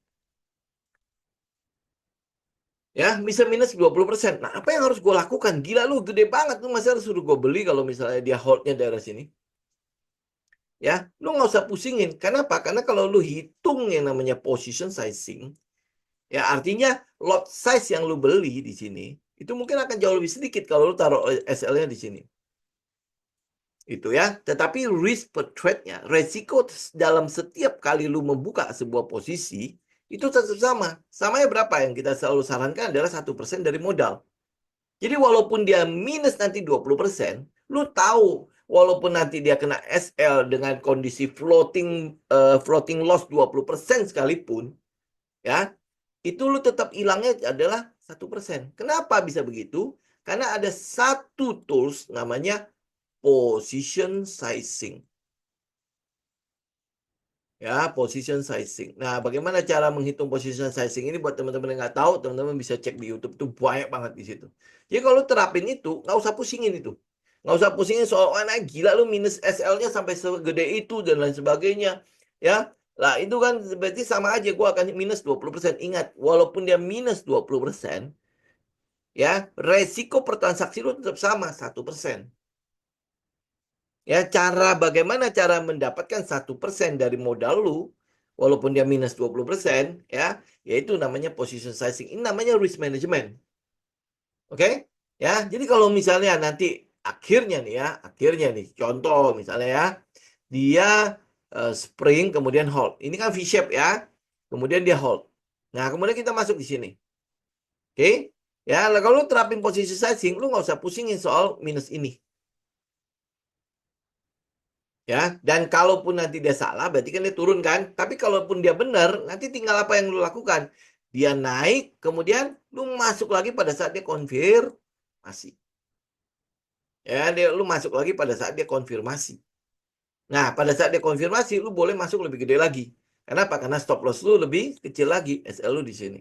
Ya, bisa minus 20%. Nah, apa yang harus gue lakukan? Gila lu, gede banget. Lu masih harus suruh gue beli kalau misalnya dia holdnya daerah sini. Ya, lu nggak usah pusingin. Kenapa? Karena kalau lu hitung yang namanya position sizing, ya artinya lot size yang lu beli di sini, itu mungkin akan jauh lebih sedikit kalau lu taruh SL-nya di sini. Itu ya. Tetapi risk per trade-nya, resiko dalam setiap kali lu membuka sebuah posisi, itu tetap sama. Samanya berapa? Yang kita selalu sarankan adalah 1% dari modal. Jadi walaupun dia minus nanti 20%, lu tahu walaupun nanti dia kena SL dengan kondisi floating loss 20% sekalipun, ya, itu lu tetap hilangnya adalah 1%. Kenapa bisa begitu? Karena ada satu tools namanya position sizing. Ya, position sizing. Nah, bagaimana cara menghitung position sizing ini buat teman-teman yang nggak tahu, teman-teman bisa cek di YouTube, itu banyak banget di situ. Jadi kalau lu terapin itu, nggak usah pusingin itu. Nggak usah pusingin soal, oh, nah, gila lu minus SL-nya sampai segede itu dan lain sebagainya. Ya, lah itu kan berarti sama aja gua akan minus 20%. Ingat, walaupun dia minus 20%, ya, resiko per transaksi lu tetap sama, 1%. Ya, bagaimana cara mendapatkan 1% dari modal lu, walaupun dia minus 20%, ya, yaitu namanya position sizing. Ini namanya risk management. Oke? Ya, jadi kalau misalnya nanti akhirnya nih, contoh misalnya ya, dia spring kemudian hold. Ini kan V-shape ya. Kemudian dia hold. Nah, kemudian kita masuk di sini. Oke? Ya, kalau lu terapin position sizing, lu nggak usah pusingin soal minus ini. Ya, dan kalaupun nanti dia salah berarti kan dia turun kan, tapi kalaupun dia benar nanti tinggal apa yang lu lakukan, dia naik kemudian lu masuk lagi pada saat dia konfirmasi, ya, lu masuk lagi pada saat dia konfirmasi. Nah, pada saat dia konfirmasi lu boleh masuk lebih gede lagi. Kenapa? Karena stop loss lu lebih kecil lagi, SL lu di sini,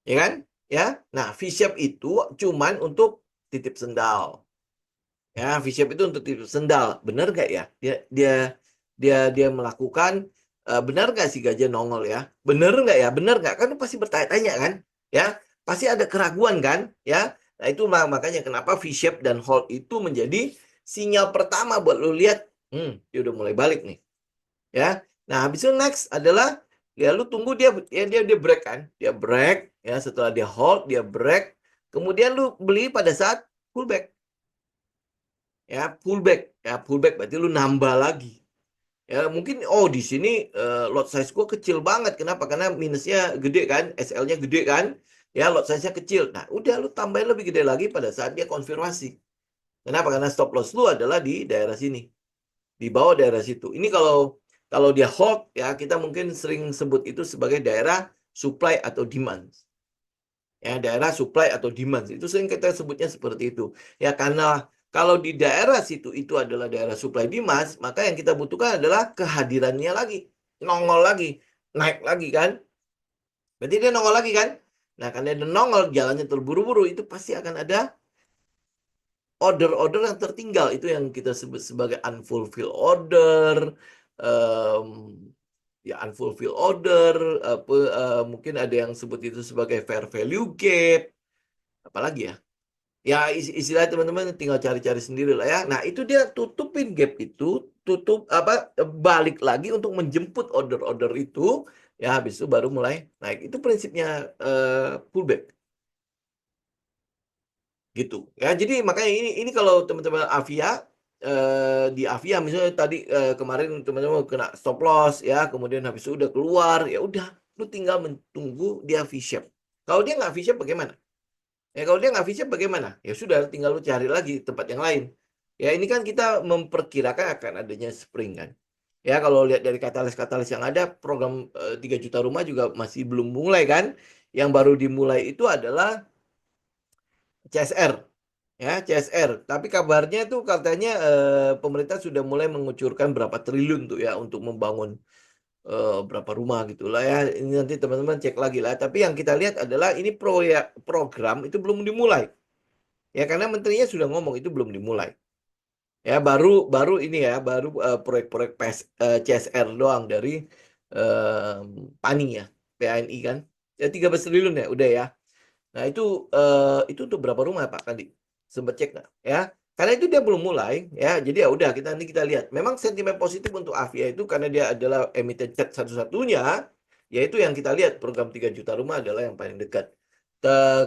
ya kan? Ya, nah V-shape itu cuman untuk titip sendal. Ya, V-shape itu untuk tipe sendal. Benar nggak ya? Dia melakukan, benar nggak si gajah nongol ya? Benar nggak ya? Benar nggak? Kan lu pasti bertanya-tanya kan? Ya, pasti ada keraguan kan? Ya, nah itu makanya kenapa V-shape dan hold itu menjadi sinyal pertama buat lu lihat, dia udah mulai balik nih. Ya, nah habis itu next adalah ya lu tunggu dia break kan? Dia break ya, setelah dia hold, dia break, kemudian lu beli pada saat pullback. Ya pullback berarti lu nambah lagi, ya mungkin oh di sini lot size gua kecil banget, kenapa? Karena minusnya gede kan, SL-nya gede kan, ya lot size-nya kecil. Nah udah lu tambahin lebih gede lagi pada saat dia konfirmasi. Kenapa? Karena stop loss lu adalah di daerah sini, di bawah daerah situ. Ini kalau kalau dia hold ya, kita mungkin sering sebut itu sebagai daerah supply atau demand. Ya, daerah supply atau demand itu sering kita sebutnya seperti itu. Ya, karena kalau di daerah situ itu adalah daerah supply demand, maka yang kita butuhkan adalah kehadirannya lagi, nongol lagi, naik lagi kan. Berarti dia nongol lagi kan. Nah, karena dia nongol, jalannya terburu-buru, itu pasti akan ada order-order yang tertinggal. Itu yang kita sebut sebagai unfulfilled order, um, ya unfulfilled order, mungkin ada yang sebut itu sebagai fair value gap, apalagi ya. Ya istilah teman-teman tinggal cari-cari sendiri lah ya. Nah itu dia tutupin gap itu, balik lagi untuk menjemput order-order itu. Ya habis itu baru mulai naik. Itu prinsipnya pullback gitu. Ya jadi makanya ini kalau teman-teman Avia, di Avia misalnya tadi kemarin teman-teman kena stop loss ya, kemudian habis itu udah keluar, ya udah lu tinggal menunggu dia V-shape. Kalau dia nggak V-shape bagaimana? Ya kalau dia nggak V-shape bagaimana? Ya sudah, tinggal lu cari lagi tempat yang lain. Ya ini kan kita memperkirakan akan adanya spring kan. Ya kalau lihat dari katalis-katalis yang ada, program 3 juta rumah juga masih belum mulai kan. Yang baru dimulai itu adalah CSR. Ya, CSR. Tapi kabarnya itu katanya pemerintah sudah mulai mengucurkan berapa triliun tuh ya untuk membangun berapa rumah gitu lah ya. Ini nanti teman-teman cek lagi lah. Tapi yang kita lihat adalah ini program itu belum dimulai. Ya karena menterinya sudah ngomong itu belum dimulai. Ya baru baru ini ya, baru proyek-proyek CSR doang dari eh, PANI ya, PANI kan. Ya 13 triliun ya udah ya. Nah, itu untuk berapa rumah Pak tadi? Sempat cek nggak? Ya. Karena itu dia belum mulai ya. Jadi ya udah nanti kita lihat. Memang sentimen positif untuk Avia itu karena dia adalah emiten cat satu-satunya, yaitu yang kita lihat program 3 juta rumah adalah yang paling dekat.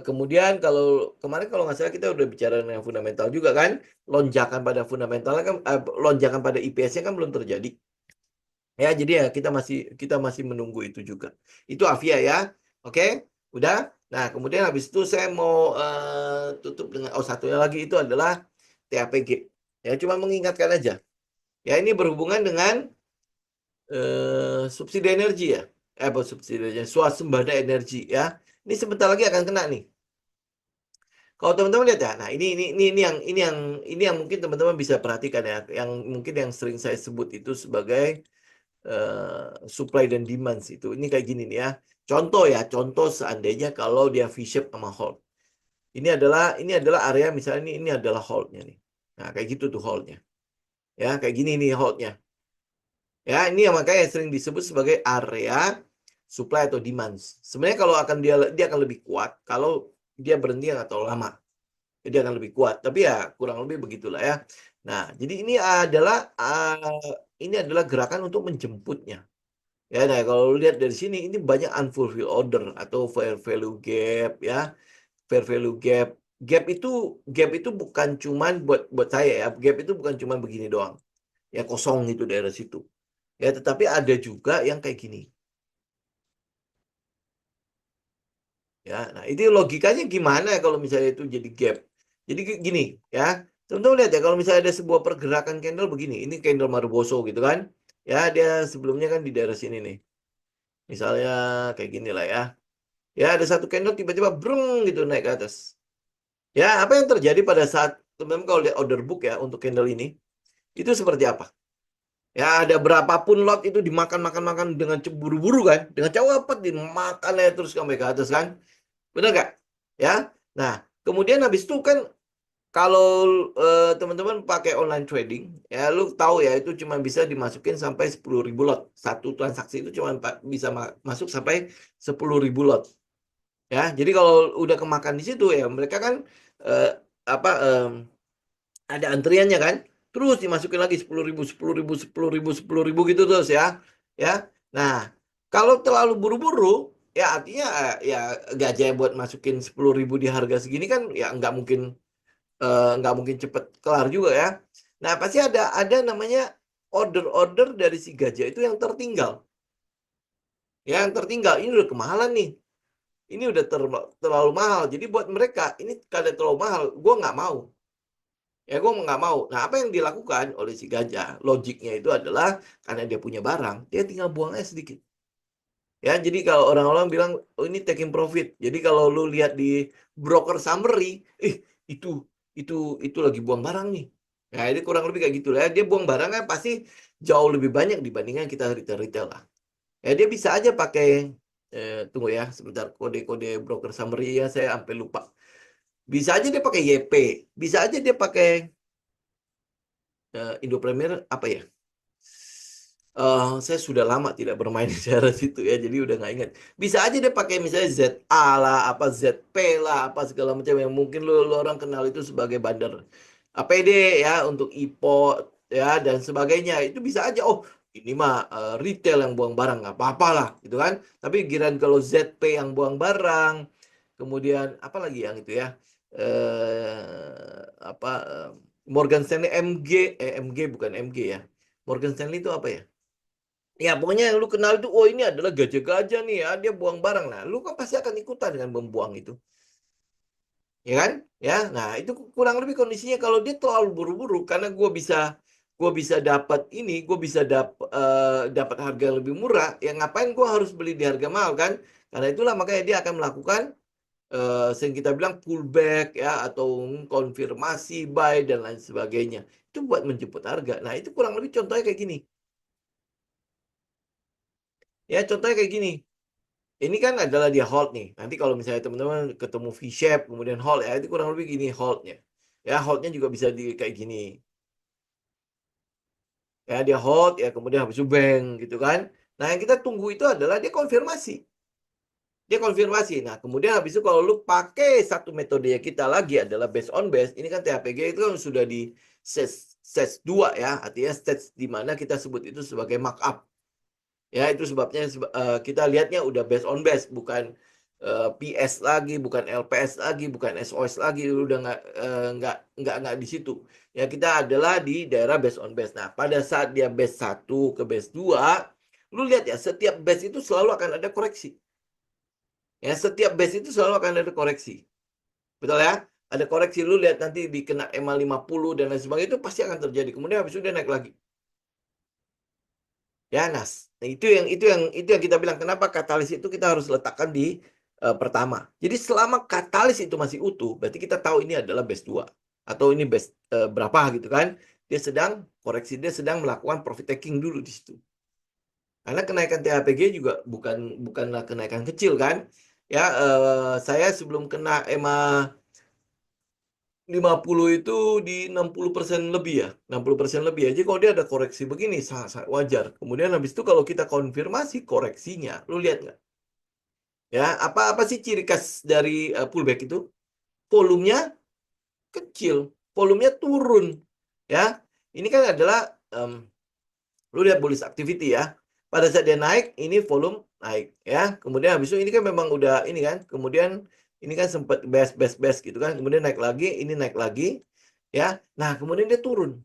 Kemudian kalau kemarin kalau nggak salah kita udah bicara yang fundamental juga kan, lonjakan pada fundamentalnya kan, lonjakan pada IPS-nya kan belum terjadi. Ya, jadi ya kita masih menunggu itu juga. Itu Avia ya. Oke. Udah? Nah, kemudian habis itu saya mau tutup dengan satunya lagi itu adalah TAPG. Ya, cuma mengingatkan aja. Ya, ini berhubungan dengan subsidi energi ya. Apa subsidi energi? Swasembada energi ya. Ini sebentar lagi akan kena nih. Kalau teman-teman lihat ya, nah ini yang mungkin teman-teman bisa perhatikan ya, yang mungkin yang sering saya sebut itu sebagai supply dan demand itu. Ini kayak gini nih ya. Contoh seandainya kalau dia V-shape sama hold. Ini adalah area misalnya ini adalah holdnya nih. Nah, kayak gitu tuh holdnya. Ya, kayak gini nih holdnya. Ya, ini yang makanya sering disebut sebagai area supply atau demand. Sebenarnya kalau akan dia akan lebih kuat kalau dia berhenti atau lama. Jadi akan lebih kuat. Tapi ya kurang lebih begitulah ya. Nah, jadi ini adalah gerakan untuk menjemputnya. Ya, nah kalau lihat dari sini ini banyak unfulfilled order atau fair value gap ya. Fair value gap. Gap itu bukan cuman buat saya ya. Gap itu bukan cuman begini doang. Ya kosong itu daerah situ. Ya, tetapi ada juga yang kayak gini. Ya, nah itu logikanya gimana kalau misalnya itu jadi gap? Jadi gini ya, teman-teman lihat ya kalau misalnya ada sebuah pergerakan candle begini, ini candle Maruboso gitu kan? Ya, dia sebelumnya kan di daerah sini nih. Misalnya kayak gini lah ya. Ya, ada satu candle tiba-tiba brung gitu naik ke atas. Ya, apa yang terjadi pada saat teman-teman kalau lihat order book ya untuk candle ini, itu seperti apa? Ya, ada berapapun lot itu dimakan dengan cemburu-buru kan? Dengan cepat dimakan aja terus sampai ke atas kan? Benar nggak? Ya. Nah, kemudian habis itu kan kalau teman-teman pakai online trading, ya lu tahu ya itu cuma bisa dimasukin sampai 10.000 lot. Satu transaksi itu cuma bisa masuk sampai 10.000 lot. Ya, jadi kalau udah kemakan di situ ya mereka kan eh, apa ada antriannya kan? Terus dimasukin lagi 10.000, 10.000, 10.000, 10.000 gitu terus ya. Ya. Nah, kalau terlalu buru-buru, ya artinya ya gajah buat masukin 10.000 di harga segini kan ya nggak mungkin cepet kelar juga ya. Nah, pasti ada namanya order-order dari si gajah itu yang tertinggal. Ya, yang tertinggal ini udah kemahalan nih. Ini udah terlalu mahal. Jadi buat mereka ini kada terlalu mahal, gue nggak mau. Ya gue nggak mau. Nah, apa yang dilakukan oleh si gajah? Logiknya itu adalah karena dia punya barang, dia tinggal buang aja sedikit. Ya, jadi kalau orang-orang bilang, oh ini taking profit. Jadi kalau lu lihat di broker summary, eh itu itu itu lagi buang barang nih. Nah, ini kurang lebih kayak gitu lah. Dia buang barang kan pasti jauh lebih banyak dibandingkan kita retail-retail lah. Ya, dia bisa aja pakai tunggu ya, sebentar kode-kode broker summary ya saya sampai lupa. Bisa aja dia pakai YP, bisa aja dia pakai Indo Premier apa ya? Saya sudah lama tidak bermain di daerah situ ya, jadi udah nggak ingat. Bisa aja dia pakai misalnya ZA lah, apa ZP lah, apa segala macam yang mungkin lu orang kenal itu sebagai bandar APD ya untuk import ya dan sebagainya. Itu bisa aja. Oh, ini mah retail yang buang barang nggak apa-apa lah, gitu kan. Tapi giran kalau ZP yang buang barang, kemudian apa lagi yang itu ya? Apa Morgan Stanley MG bukan MG ya. Morgan Stanley itu apa ya? Ya, pokoknya yang lu kenal itu, oh ini adalah gajah-gajah nih ya, dia buang barang. Nah, lu kan pasti akan ikutan dengan membuang itu. Ya kan? Ya, nah itu kurang lebih kondisinya kalau dia terlalu buru-buru karena gue bisa dapat ini, gue bisa dapat harga yang lebih murah. Ya ngapain gue harus beli di harga mahal kan? Karena itulah makanya dia akan melakukan yang kita bilang pullback ya atau konfirmasi buy dan lain sebagainya. Itu buat menjemput harga. Nah, itu kurang lebih contohnya kayak gini. Ya, contohnya kayak gini. Ini kan adalah dia hold nih. Nanti kalau misalnya teman-teman ketemu V-shape, kemudian hold ya, itu kurang lebih gini holdnya. Ya, holdnya juga bisa di kayak gini. Ya, dia hold, ya kemudian habis itu bang gitu kan. Nah, yang kita tunggu itu adalah dia konfirmasi. Dia konfirmasi. Nah, kemudian habis itu kalau lu pakai satu metode yang kita lagi adalah based on base. Ini kan THPG itu kan sudah di stage 2 ya. Artinya stage di mana kita sebut itu sebagai markup. Ya, itu sebabnya kita lihatnya udah based on base, bukan PS lagi, bukan LPS lagi, bukan SOS lagi, udah nggak di situ. Ya, kita adalah di daerah based on base. Nah, pada saat dia base 1 ke base 2, lu lihat ya, setiap base itu selalu akan ada koreksi. Ya, setiap base itu selalu akan ada koreksi. Betul ya? Ada koreksi, lu lihat nanti dikena EMA 50 dan lain sebagainya, itu pasti akan terjadi. Kemudian habis itu dia naik lagi. Ya, Nas. Nah, itu yang kita bilang kenapa katalis itu kita harus letakkan di pertama. Jadi selama katalis itu masih utuh, berarti kita tahu ini adalah base 2 atau ini base berapa gitu kan. Dia sedang koreksi, dia sedang melakukan profit taking dulu di situ. Karena kenaikan THPG juga bukanlah kenaikan kecil kan. Ya, saya sebelum kena EMA 50 itu di 60% lebih ya. 60% lebih aja kalau dia ada koreksi begini sangat wajar. Kemudian habis itu kalau kita konfirmasi koreksinya, lu lihat nggak? Ya, apa sih ciri khas dari pullback itu? Volumenya kecil, volumenya turun. Ya, ini kan adalah lu lihat bullish activity ya. Pada saat dia naik, ini volume naik ya. Kemudian habis itu ini kan memang udah ini kan. Kemudian ini kan sempat best gitu kan. Kemudian naik lagi, ini naik lagi ya. Nah, kemudian dia turun.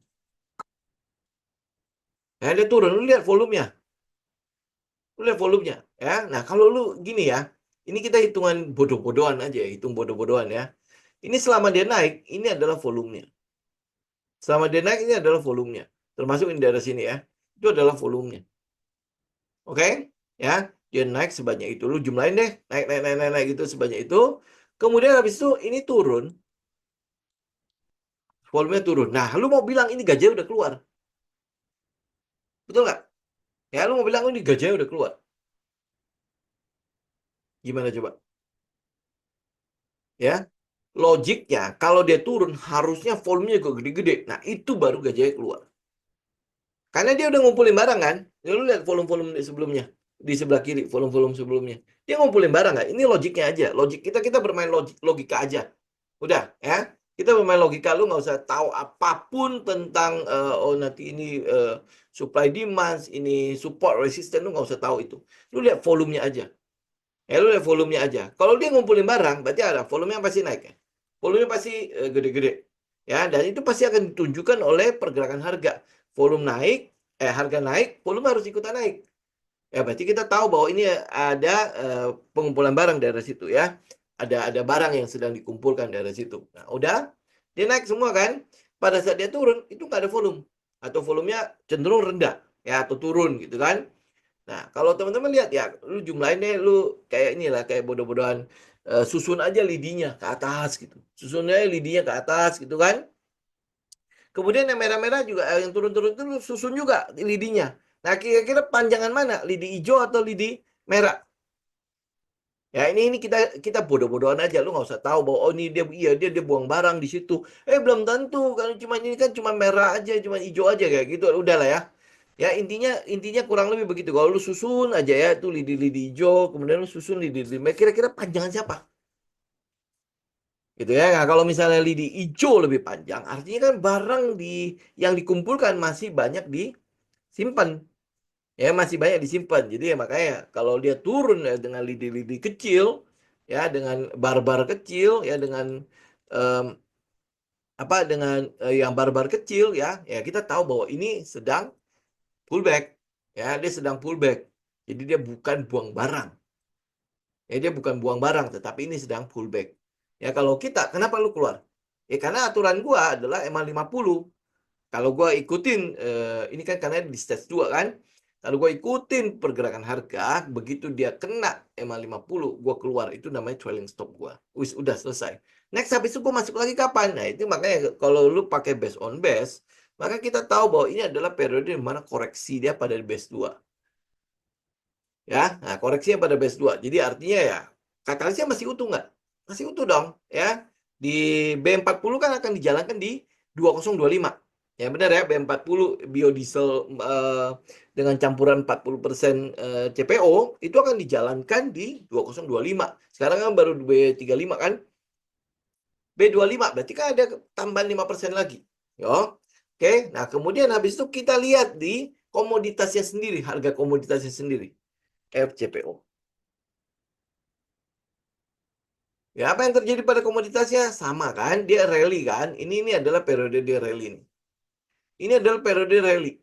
Nah, dia turun. Lu lihat volumenya. Lu lihat volumenya ya. Nah, kalau lu gini ya. Ini kita hitungan bodoh-bodohan aja ya. Hitung bodoh-bodohan ya. Ini selama dia naik, ini adalah volumenya. Selama dia naik, ini adalah volumenya. Termasuk ini daerah sini ya. Itu adalah volumenya. Oke, ya, dia naik sebanyak itu. Lu jumlahin deh, naik gitu sebanyak itu. Kemudian habis itu ini turun, volumenya turun. Nah, lu mau bilang ini gajah udah keluar, betul nggak? Ya, lu mau bilang ini gajah udah keluar. Gimana coba? Ya, logiknya kalau dia turun harusnya volumenya juga gede-gede. Nah, itu baru gajahnya keluar. Karena dia udah ngumpulin barang kan? Ya, lu lihat volume-volume sebelumnya di sebelah kiri, volume-volume sebelumnya. Dia ngumpulin barang nggak? Ini logiknya aja. Logik kita bermain logika aja. Udah ya. Kita bermain logika, lu nggak usah tahu apapun tentang oh nanti ini supply demand, ini support resistance, lu nggak usah tahu itu. Lu lihat volumenya aja. Ya lu lihat volumenya aja. Kalau dia ngumpulin barang, berarti ada volumenya pasti naik ya. Volumenya pasti gede-gede. Ya, dan itu pasti akan ditunjukkan oleh pergerakan harga. Volume naik, harga naik, volume harus ikutan naik. Ya, berarti kita tahu bahwa ini ada pengumpulan barang dari situ ya. Ada barang yang sedang dikumpulkan dari situ. Nah, udah dia naik semua kan? Pada saat dia turun itu nggak ada volume atau volumenya cenderung rendah ya atau turun gitu kan. Nah, kalau teman-teman lihat ya, lu jumlahin deh, lu kayak inilah kayak bodoh-bodohan susun aja lidinya ke atas gitu. Susunnya lidinya ke atas gitu kan. Kemudian yang merah-merah juga yang turun-turun itu susun juga lidinya. Nah, kira-kira panjangan mana? Lidi hijau atau lidi merah? Ya ini kita bodoh-bodohan aja. Lu nggak usah tahu bahwa oh ini dia buang barang di situ. Belum tentu kalau cuma ini kan cuma merah aja, cuma hijau aja kayak gitu. Udahlah ya. Ya intinya kurang lebih begitu. Kalau lu susun aja ya tuh lidi-lidi hijau, kemudian lu susun lidi-lidi merah. Kira-kira panjangan siapa? Gitu ya. Nah, kalau misalnya lidi hijau lebih panjang, artinya kan barang yang dikumpulkan masih banyak disimpan. Ya masih banyak disimpan. Jadi ya makanya kalau dia turun ya dengan lidi-lidi kecil, ya dengan barbar kecil, ya dengan em, dengan yang barbar kecil, ya kita tahu bahwa ini sedang pullback, ya dia sedang pullback. Jadi dia bukan buang barang, ya dia bukan buang barang, tetapi ini sedang pullback. Ya kalau kita, kenapa lu keluar? Ya karena aturan gua adalah EMA 50. Kalau gue ikutin, ini kan karena di stage 2 kan. Kalau gue ikutin pergerakan harga, begitu dia kena EMA 50, gue keluar. Itu namanya trailing stop gue. Wis, udah selesai. Next, habis itu gue masuk lagi kapan? Nah, itu makanya kalau lu pakai base on base, maka kita tahu bahwa ini adalah periode di mana koreksi dia pada base 2. Ya, nah koreksinya pada base 2. Jadi artinya ya, katalisnya masih utuh nggak? Masih utuh dong. Ya, di B40 kan akan dijalankan di 2025. Ya benar ya, B40 biodiesel dengan campuran 40% CPO itu akan dijalankan di 2025. Sekarang kan baru B35 kan. B25 berarti kan ada tambahan 5% lagi. Yo. Oke, nah kemudian habis itu kita lihat di komoditasnya sendiri, harga komoditasnya sendiri. FCPO. Ya, apa yang terjadi pada komoditasnya? Sama kan? Dia rally kan? Ini adalah periode dia rally nih. Ini adalah periode rally.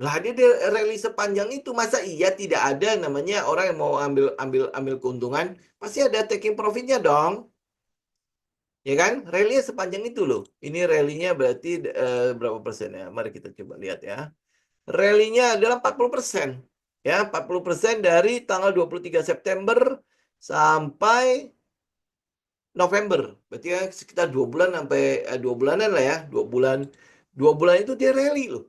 Lah dia rally sepanjang itu, masa iya tidak ada namanya orang yang mau ambil keuntungan, pasti ada taking profitnya dong. Ya kan? Rally sepanjang itu loh. Ini rally-nya berarti berapa persen ya? Mari kita coba lihat ya. Rally-nya adalah 40%. Ya, 40% dari tanggal 23 September sampai November. Berarti ya sekitar 2 bulan sampai 2 bulanan lah ya. 2 bulan. 2 bulan itu dia rally loh.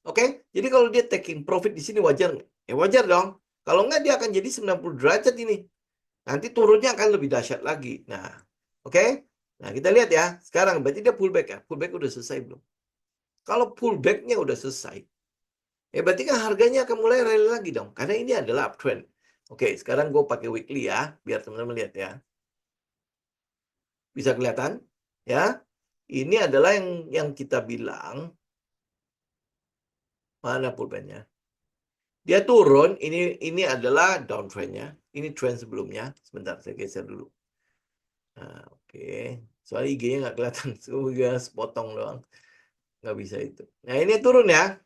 Oke, jadi kalau dia taking profit di sini wajar nggak? Ya wajar dong. Kalau nggak dia akan jadi 90 derajat ini. Nanti turunnya akan lebih dahsyat lagi. Nah, oke. Nah, kita lihat ya. Sekarang berarti dia pullback ya. Pullback udah selesai belum? Kalau pullbacknya udah selesai, ya berarti kan harganya akan mulai rally lagi dong. Karena ini adalah uptrend. Oke, sekarang gue pakai weekly ya. Biar teman-teman lihat ya. Bisa kelihatan? Ya. Ini adalah yang kita bilang. Mana pullbacknya? Dia turun, ini adalah downtrendnya. Ini trend sebelumnya. Sebentar, saya geser dulu. Nah, oke. Soalnya IG-nya nggak kelihatan. Sudah sepotong doang. Nggak bisa itu. Nah, ini turun ya.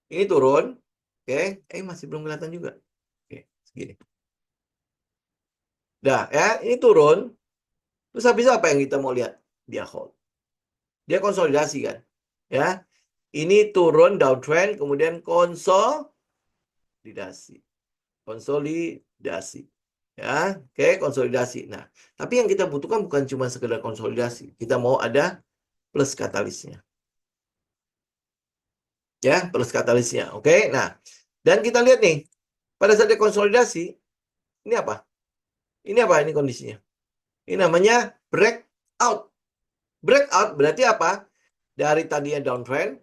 Ini turun. Oke. Masih belum kelihatan juga. Oke, segini. Dah, ya. Ini turun. Terus habis apa yang kita mau lihat? Dia hold. Dia konsolidasi kan. Ya. Ini turun downtrend. Kemudian konsolidasi. Konsolidasi. Ya, oke, konsolidasi. Nah, tapi yang kita butuhkan bukan cuma sekedar konsolidasi. Kita mau ada plus katalisnya. Ya, plus katalisnya. Oke, nah. Dan kita lihat nih, pada saat dia konsolidasi, ini apa? Ini apa ini kondisinya? Ini namanya breakout. Breakout berarti apa? Dari tadinya downtrend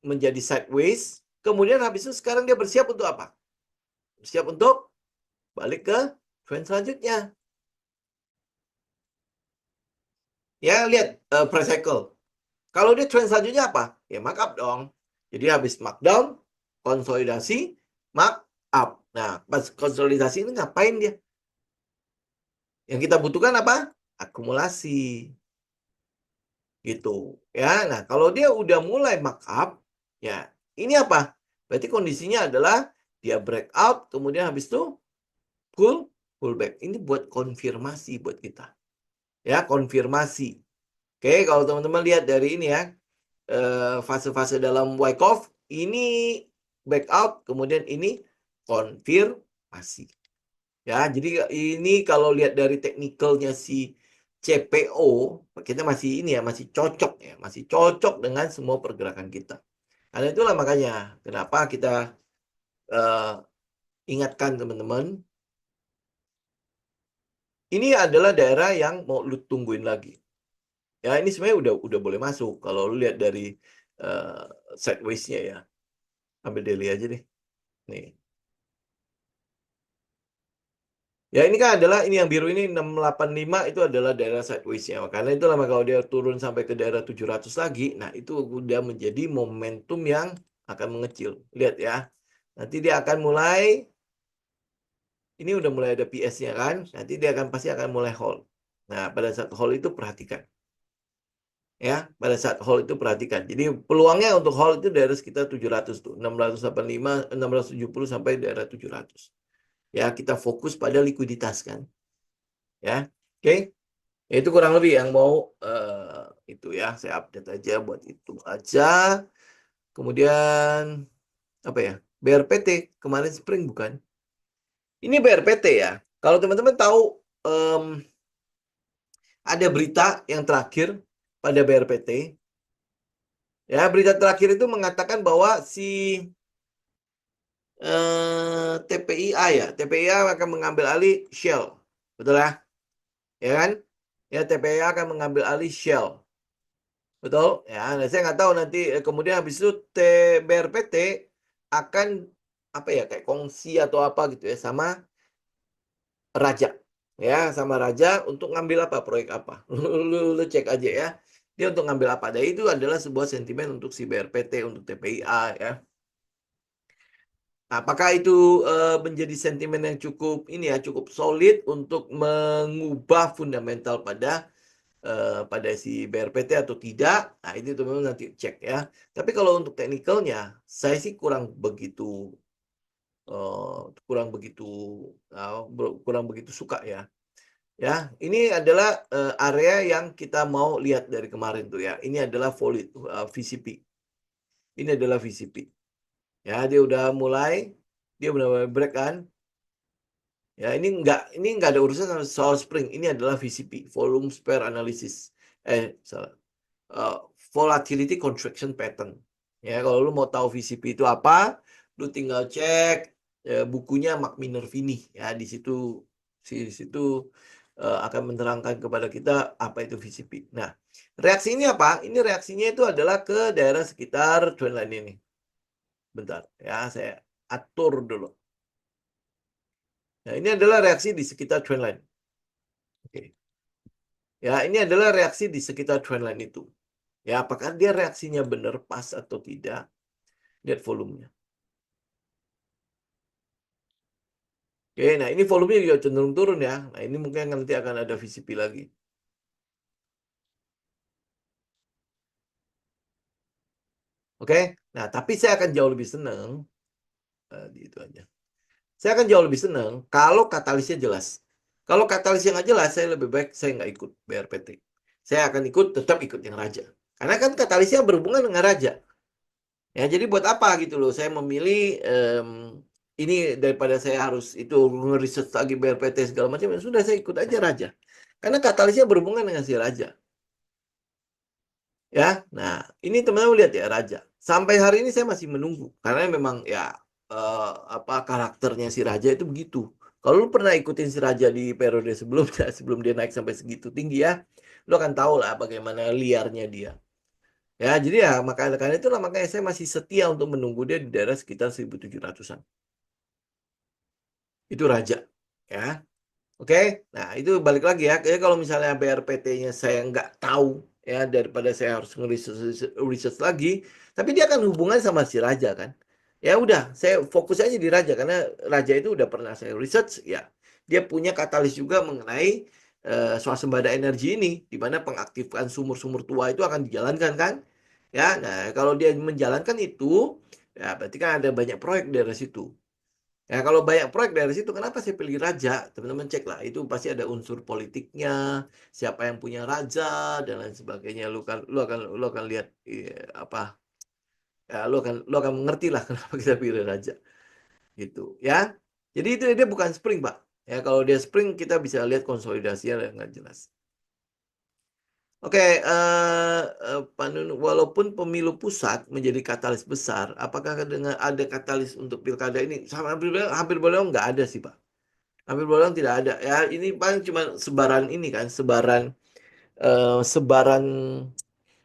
menjadi sideways, kemudian habis itu sekarang dia bersiap untuk apa? Bersiap untuk balik ke trend selanjutnya. Ya, lihat price cycle. Kalau dia trend selanjutnya apa? Ya markup dong. Jadi habis markdown, konsolidasi, markup. Nah, pas konsolidasi ini ngapain dia? Yang kita butuhkan apa? Akumulasi. Gitu. Ya, nah kalau dia udah mulai markup, ya ini apa? Berarti kondisinya adalah dia breakout, kemudian habis itu pullback. Ini buat konfirmasi buat kita. Ya, konfirmasi. Oke, kalau teman-teman lihat dari ini ya, fase-fase dalam Wyckoff, ini breakout, kemudian ini konfirmasi. Ya, jadi ini kalau lihat dari teknikalnya si CPO, kita masih ini ya, masih cocok ya, masih cocok dengan semua pergerakan kita. Karena itulah makanya kenapa kita uh, ingatkan teman-teman, ini adalah daerah yang mau lu tungguin lagi. Ya, ini sebenarnya udah boleh masuk kalau lu lihat dari uh, sideways-nya ya. Ambil daily aja deh. Nih. Ya ini kan adalah ini yang biru ini 685 itu adalah daerah sideways-nya. Karena itulah kalau dia turun sampai ke daerah 700 lagi, nah itu udah menjadi momentum yang akan mengecil. Lihat ya. Nanti dia akan mulai ini udah mulai ada PS-nya kan. Nanti dia pasti akan mulai hold. Nah, pada saat hold itu perhatikan. Ya, pada saat hold itu perhatikan. Jadi peluangnya untuk hold itu daerah sekitar 700 tuh. 685, 670 sampai daerah 700. Ya, kita fokus pada likuiditas kan. Ya. Oke. Itu kurang lebih yang mau itu ya, saya update aja buat itu aja. Kemudian apa ya? BRPT kemarin spring bukan? Ini BRPT ya. Kalau teman-teman tahu ada berita yang terakhir pada BRPT. Ya, berita terakhir itu mengatakan bahwa si TPIA ya, TPIA akan mengambil alih Shell. Betul ya? Ya kan? Ya, TPIA akan mengambil alih Shell. Betul? Ya, nah saya nggak tahu nanti kemudian habis itu BRPT akan apa ya kayak kongsi atau apa gitu ya sama Raja. Ya, sama Raja untuk ngambil apa proyek apa. Lu cek aja ya. Dia untuk ngambil apa. Dan itu adalah sebuah sentimen untuk si BRPT, untuk TPIA ya. Nah, apakah itu menjadi sentimen yang cukup ini ya, cukup solid untuk mengubah fundamental pada pada si BRPT atau tidak. Nah, itu teman-teman nanti cek ya. Tapi kalau untuk teknikalnya, saya sih kurang begitu kurang begitu suka ya. Ya, ini adalah area yang kita mau lihat dari kemarin tuh ya. Ini adalah VCP. Ini adalah VCP. Ya, dia udah mulai break kan. Ya, ini nggak ada urusan sama soal spring. Ini adalah VCP, volume pair analysis. Salah. Uh, Volatility contraction pattern. Ya, kalau lu mau tahu VCP itu apa, lu tinggal cek bukunya Mark Minervini ya. Di situ akan menerangkan kepada kita apa itu VCP. Nah, reaksi ini apa? Ini reaksinya itu adalah ke daerah sekitar trendline ini. Bentar ya, saya atur dulu. Nah, ini adalah reaksi di sekitar trendline. Oke. Ya, ini adalah reaksi di sekitar trendline itu. Ya, apakah dia reaksinya benar pas atau tidak? Lihat volumenya. Oke, nah ini volumenya juga cenderung turun ya. Nah, ini mungkin nanti akan ada VCP lagi. Oke, nah tapi saya akan jauh lebih senang. Itu aja. Saya akan jauh lebih senang kalau katalisnya jelas. Kalau katalisnya nggak jelas, saya lebih baik saya nggak ikut BRPT. Saya akan tetap ikut yang raja. Karena kan katalisnya berhubungan dengan raja. Ya, jadi buat apa gitu loh? Saya memilih ini daripada saya harus itu ngeriset lagi BRPT segala macam. Ya sudah, saya ikut aja raja. Karena katalisnya berhubungan dengan si raja. Ya, nah ini teman-teman lihat ya raja. Sampai hari ini saya masih menunggu karena memang ya apa karakternya si raja itu begitu. Kalau lu pernah ikutin si raja di periode sebelumnya, sebelum dia naik sampai segitu tinggi ya, lu akan tahu lah bagaimana liarnya dia. Ya, jadi ya makanya itulah makanya saya masih setia untuk menunggu dia di daerah sekitar 1700-an. Itu raja, ya. Oke, nah itu balik lagi ya. Jadi kalau misalnya BRPT-nya saya nggak tahu ya daripada saya harus research lagi, tapi dia akan hubungan sama si raja kan. Ya udah, saya fokus aja di raja karena raja itu udah pernah saya research ya. Dia punya katalis juga mengenai swasembada energi ini, di mana pengaktifan sumur-sumur tua itu akan dijalankan kan. Ya, nah kalau dia menjalankan itu, ya berarti kan ada banyak proyek dari situ. Ya, kalau banyak proyek dari situ, kenapa saya pilih raja? Teman-teman cek lah, itu pasti ada unsur politiknya, siapa yang punya raja dan lain sebagainya. Lu akan lihat apa? Ya, lu akan mengerti lah kenapa kita pilih raja, gitu. Ya, jadi itu dia bukan spring, Pak. Ya, kalau dia spring kita bisa lihat konsolidasinya dengan jelas. Oke, Pak Nunu, walaupun pemilu pusat menjadi katalis besar, apakah dengan ada katalis untuk pilkada ini? Hampir boleh nggak ada sih, Pak. Hampir bolong tidak ada ya, ini paling cuma sebaran ini kan, sebaran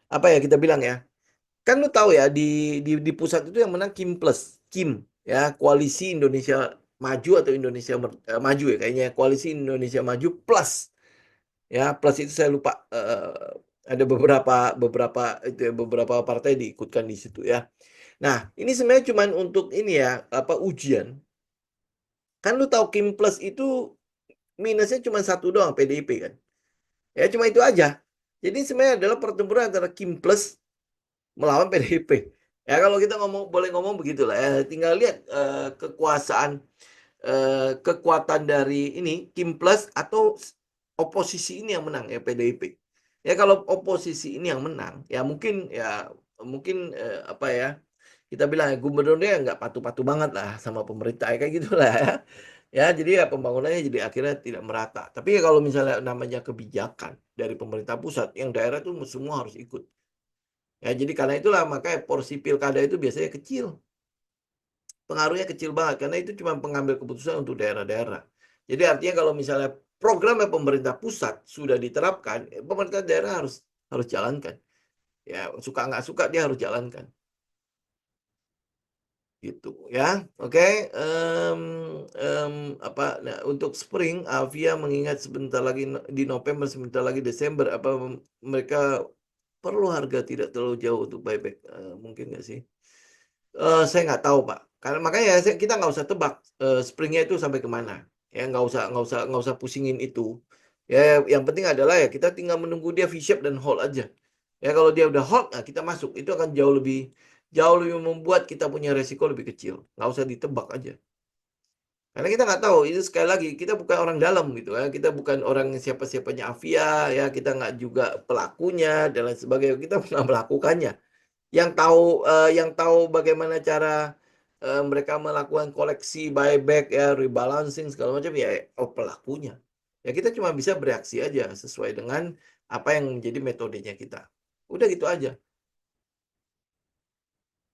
apa ya kita bilang ya, kan lu tahu ya di pusat itu yang menang Kim ya, koalisi Indonesia Maju atau Indonesia Maju ya kayaknya, koalisi Indonesia Maju plus ya, plus itu saya lupa, ada beberapa itu ya, beberapa partai diikutkan di situ ya. Nah, ini sebenarnya cuma untuk ini ya, apa ujian. Kan lu tahu Kim plus itu minusnya cuma satu doang, PDIP kan. Ya cuma itu aja. Jadi sebenarnya adalah pertempuran antara Kim Plus melawan PDIP. Ya kalau kita boleh ngomong begitulah. Tinggal lihat kekuatan dari ini Kim Plus atau oposisi ini yang menang ya, PDIP. Ya kalau oposisi ini yang menang ya mungkin apa ya, kita bilang ya, gubernurnya nggak patuh-patuh banget lah sama pemerintah kayak gitulah ya. Ya, jadi ya pembangunannya jadi akhirnya tidak merata. Tapi ya kalau misalnya namanya kebijakan dari pemerintah pusat, yang daerah itu semua harus ikut. Ya, jadi karena itulah makanya porsi pilkada itu biasanya kecil. Pengaruhnya kecil banget karena itu cuma pengambil keputusan untuk daerah-daerah. Jadi artinya kalau misalnya programnya pemerintah pusat sudah diterapkan, pemerintah daerah harus harus jalankan. Ya, suka nggak suka dia harus jalankan. Gitu ya. Oke. Apa nah, untuk spring Avia mengingat sebentar lagi di November, sebentar lagi Desember, apa mereka perlu harga tidak terlalu jauh untuk buyback? Mungkin nggak sih, saya nggak tahu Pak, karena makanya kita nggak usah tebak springnya itu sampai kemana ya, nggak usah pusingin itu Ya, yang penting adalah ya kita tinggal menunggu dia V-shape dan hold aja. Ya, kalau dia udah hold, nah kita masuk. Itu akan jauh lebih membuat kita punya resiko lebih kecil. Nggak usah ditebak aja. Karena kita nggak tahu, itu sekali lagi, kita bukan orang dalam gitu ya. Kita bukan orang siapa-siapanya Avia, ya. Kita nggak juga pelakunya, dan lain sebagainya. Kita pernah melakukannya. Yang tahu bagaimana cara mereka melakukan koleksi, buyback, ya, rebalancing, segala macam, ya pelakunya. Ya kita cuma bisa bereaksi aja sesuai dengan apa yang menjadi metodenya kita. Udah gitu aja.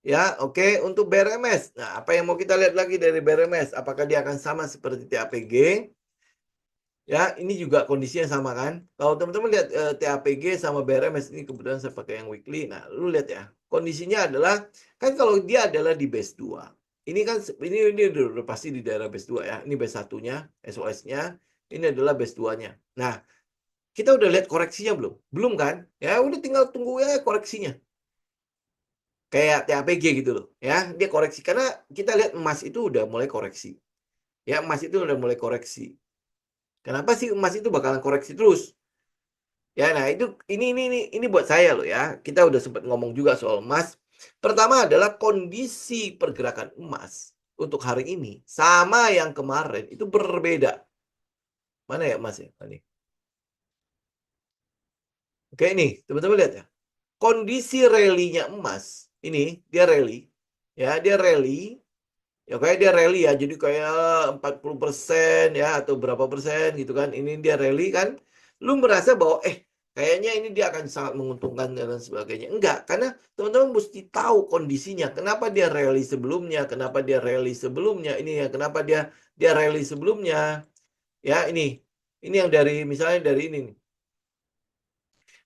Ya, oke. Untuk BRMS. Nah, apa yang mau kita lihat lagi dari BRMS? Apakah dia akan sama seperti TAPG? Ya, ini juga kondisinya sama kan. Kalau teman-teman lihat TAPG sama BRMS, ini kebetulan saya pakai yang weekly. Nah, lu lihat ya. Kondisinya adalah, kan kalau dia adalah di base 2. Ini kan, ini udah pasti di daerah base 2 ya. Ini base 1-nya, SOS-nya. Ini adalah base 2-nya. Nah, kita udah lihat koreksinya belum? Belum kan? Ya, udah tinggal tunggu ya koreksinya. Kayak TAPG gitu loh. Ya, dia koreksi. Karena kita lihat emas itu udah mulai koreksi. Ya, emas itu udah mulai koreksi. Kenapa sih emas itu bakalan koreksi terus? Ya, nah itu ini buat saya loh ya. Kita udah sempat ngomong juga soal emas. Pertama adalah kondisi pergerakan emas untuk hari ini sama yang kemarin itu berbeda. Mana ya emas ya? Ini. Oke, ini teman-teman lihat ya. Kondisi rally-nya emas ini dia rally, ya dia rally. Ya kayak dia rally ya, jadi kayak 40% ya atau berapa persen gitu kan. Ini dia rally kan. Lu merasa bahwa kayaknya ini dia akan sangat menguntungkan dan sebagainya. Enggak, karena teman-teman mesti tahu kondisinya. Kenapa dia rally sebelumnya, kenapa dia rally sebelumnya. Ini ya, kenapa dia rally sebelumnya. Ya, ini. Ini yang dari misalnya dari ini nih.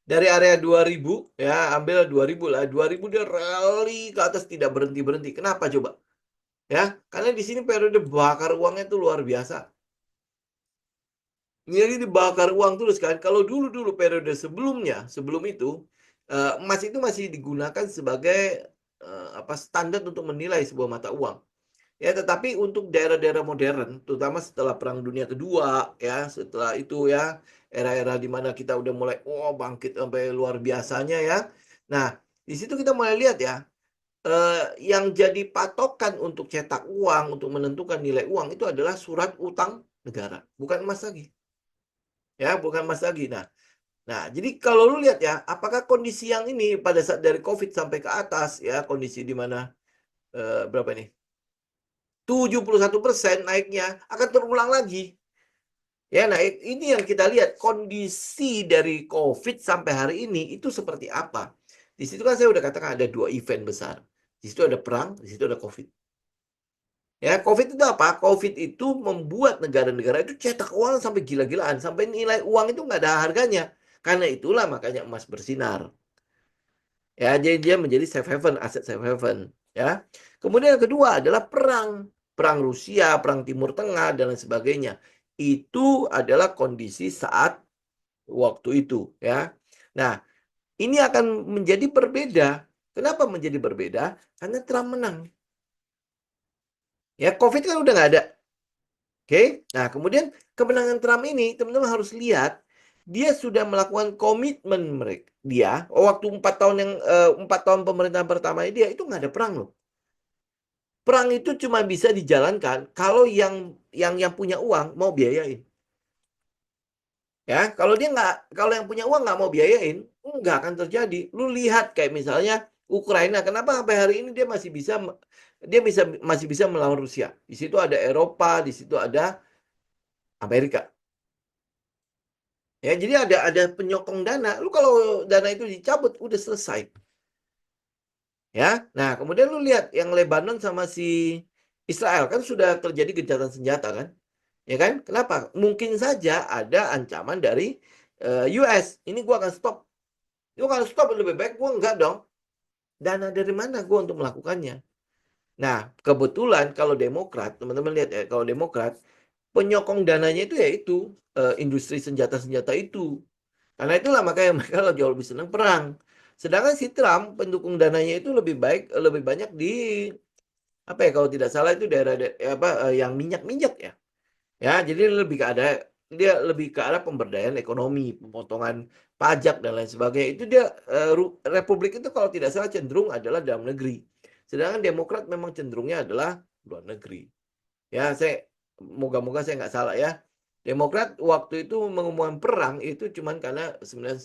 Dari area 2000 ya, ambil 2000 lah. 2000 dia rally ke atas tidak berhenti-berhenti. Kenapa coba? Ya, karena di sini periode bakar uangnya itu luar biasa. Jadi dibakar uang terus kan. Kalau dulu periode sebelumnya, sebelum itu emas itu masih digunakan sebagai standar untuk menilai sebuah mata uang. Ya, tetapi untuk daerah-daerah modern, terutama setelah Perang Dunia Kedua, ya, setelah itu ya, era-era di mana kita udah mulai bangkit sampai luar biasanya ya. Nah, di situ kita mulai lihat ya, yang jadi patokan untuk cetak uang, untuk menentukan nilai uang itu adalah surat utang negara, bukan emas lagi. Ya, bukan emas lagi. Nah, jadi kalau lu lihat ya, apakah kondisi yang ini pada saat dari COVID sampai ke atas ya, kondisi di mana berapa ini? 71% naiknya akan terulang lagi. Ya, nah ini yang kita lihat kondisi dari COVID sampai hari ini itu seperti apa. Di situ kan saya udah katakan ada 2 event besar. Di situ ada perang, di situ ada COVID. Ya, COVID itu apa? COVID itu membuat negara-negara itu cetak uang sampai gila-gilaan, sampai nilai uang itu nggak ada harganya. Karena itulah makanya emas bersinar. Ya, jadi dia menjadi safe haven, aset safe haven. Ya. Kemudian yang kedua adalah perang. Perang Rusia, perang Timur Tengah, dan lain sebagainya. Itu adalah kondisi saat waktu itu. Ya. Nah, ini akan menjadi berbeda. Kenapa menjadi berbeda? Karena Trump menang. Ya, COVID kan udah nggak ada. Oke, nah kemudian kemenangan Trump ini teman-teman harus lihat dia sudah melakukan komitmen mereka. Dia waktu 4 tahun pemerintahan pertamanya dia itu nggak ada perang loh. Perang itu cuma bisa dijalankan kalau yang punya uang mau biayain. Ya, kalau yang punya uang nggak mau biayain, nggak akan terjadi. Lu lihat kayak misalnya Ukraina, kenapa sampai hari ini dia masih bisa melawan Rusia. Di situ ada Eropa, di situ ada Amerika. Ya, jadi ada penyokong dana. Lu kalau dana itu dicabut udah selesai. Ya. Nah, kemudian lu lihat yang Lebanon sama si Israel kan sudah terjadi gencatan senjata kan? Ya kan? Kenapa? Mungkin saja ada ancaman dari US. Ini gua akan stop. Gua akan stop lebih baik gua enggak dong. Dana dari mana gua untuk melakukannya? Nah, kebetulan kalau Demokrat, teman-teman lihat ya, kalau Demokrat penyokong dananya itu yaitu industri senjata-senjata itu. Karena itulah makanya mereka jauh lebih senang perang. Sedangkan si Trump pendukung dananya itu lebih banyak di apa ya kalau tidak salah itu daerah yang minyak-minyak ya. Ya, jadi lebih ke ada dia lebih ke arah pemberdayaan ekonomi, pemotongan pajak dan lain sebagainya. Itu dia Republik itu kalau tidak salah cenderung adalah dalam negeri. Sedangkan Demokrat memang cenderungnya adalah luar negeri. Ya, moga-moga saya nggak salah ya. Demokrat waktu itu mengumumkan perang itu cuman karena sebenarnya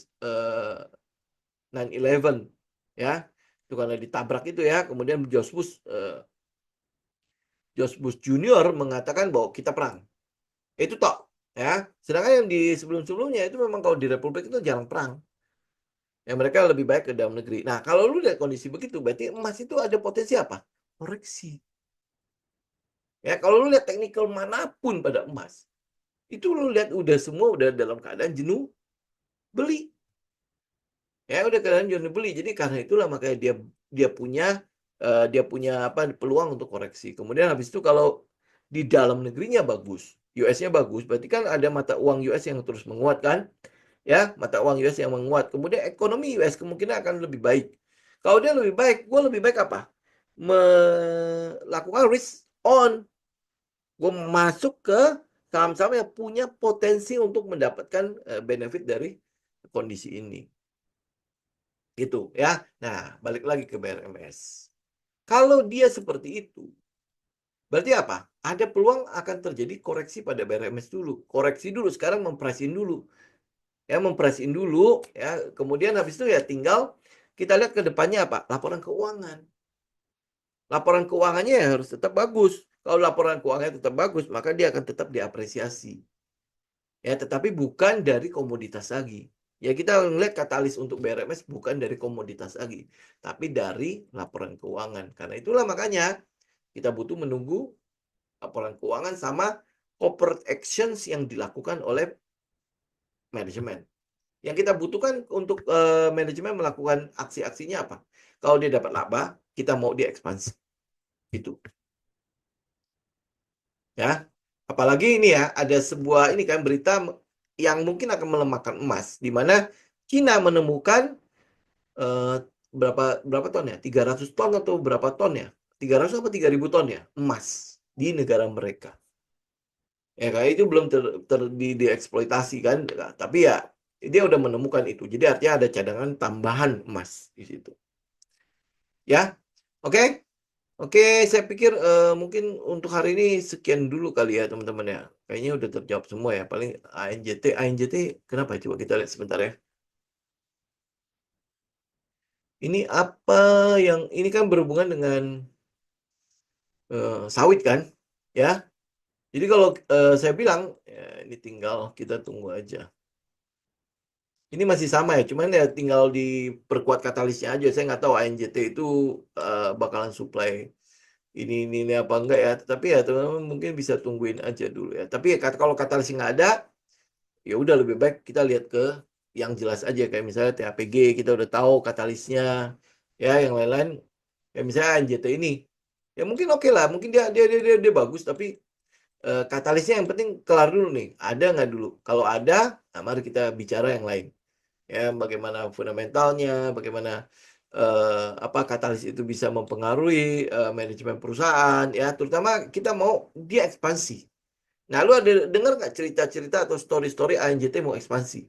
9/11 ya. Itu karena ditabrak itu ya. Kemudian George Bush Junior mengatakan bahwa kita perang. Itu toh ya. Sedangkan yang di sebelum-sebelumnya itu memang kalau di Republik itu jarang perang. Ya mereka lebih baik ke dalam negeri. Nah, kalau lu lihat kondisi begitu, berarti emas itu ada potensi apa? Koreksi. Ya, kalau lu lihat teknikal manapun pada emas, itu lu lihat udah semua udah dalam keadaan jenuh beli. Ya udah keadaan jenuh beli. Jadi karena itulah makanya dia punya apa peluang untuk koreksi. Kemudian habis itu kalau di dalam negerinya bagus, US-nya bagus, berarti kan ada mata uang US yang terus menguat kan? Ya, mata uang US yang menguat. Kemudian ekonomi US kemungkinan akan lebih baik. Kalau dia lebih baik, gue lebih baik apa? Melakukan risk on. Gue masuk ke saham-saham yang punya potensi untuk mendapatkan benefit dari kondisi ini. Gitu ya. Nah, balik lagi ke BRMS. Kalau dia seperti itu, berarti apa? Ada peluang akan terjadi koreksi pada BRMS dulu. Koreksi dulu, sekarang mempresin dulu. Ya, mempresin dulu ya. Kemudian habis itu ya tinggal kita lihat ke depannya apa? Laporan keuangan. Laporan keuangannya ya harus tetap bagus. Kalau laporan keuangannya tetap bagus, maka dia akan tetap diapresiasi. Ya, tetapi bukan dari komoditas lagi. Ya, kita melihat katalis untuk BRMS bukan dari komoditas lagi, tapi dari laporan keuangan. Karena itulah makanya kita butuh menunggu laporan keuangan sama corporate actions yang dilakukan oleh manajemen. Yang kita butuhkan untuk manajemen melakukan aksi-aksinya apa? Kalau dia dapat laba, kita mau dia ekspansi. Itu. Ya. Apalagi ini ya, ada sebuah ini kan berita yang mungkin akan melemahkan emas di mana Cina menemukan berapa ton ya? 300 ton atau berapa ton ya? 300 atau 3.000 ton ya emas di negara mereka. Ya kayak itu belum dieksploitasi kan, nah, tapi ya dia udah menemukan itu. Jadi artinya ada cadangan tambahan emas di situ. Ya, oke. Oke, saya pikir mungkin untuk hari ini sekian dulu kali ya teman-teman ya. Kayaknya udah terjawab semua ya. Paling ANJT kenapa? Coba kita lihat sebentar ya. Ini apa yang ini kan berhubungan dengan sawit kan, ya. Jadi kalau saya bilang ya, ini tinggal kita tunggu aja. Ini masih sama ya, cuman ya tinggal diperkuat katalisnya aja. Saya nggak tahu ANJT itu bakalan supply ini apa enggak ya. Tapi ya teman-teman mungkin bisa tungguin aja dulu ya. Tapi ya kalau katalis nggak ada, ya udah lebih baik kita lihat ke yang jelas aja kayak misalnya TAPG kita udah tahu katalisnya, ya yang lain-lain. Ya misalnya ANJT ini, ya mungkin oke lah, mungkin dia bagus, tapi katalisnya yang penting kelar dulu nih, ada nggak dulu? Kalau ada, nah mari kita bicara yang lain. Ya, bagaimana fundamentalnya, bagaimana apa katalis itu bisa mempengaruhi manajemen perusahaan, ya terutama kita mau dia ekspansi. Nah, lu ada dengar nggak cerita-cerita atau story-story ANJT mau ekspansi?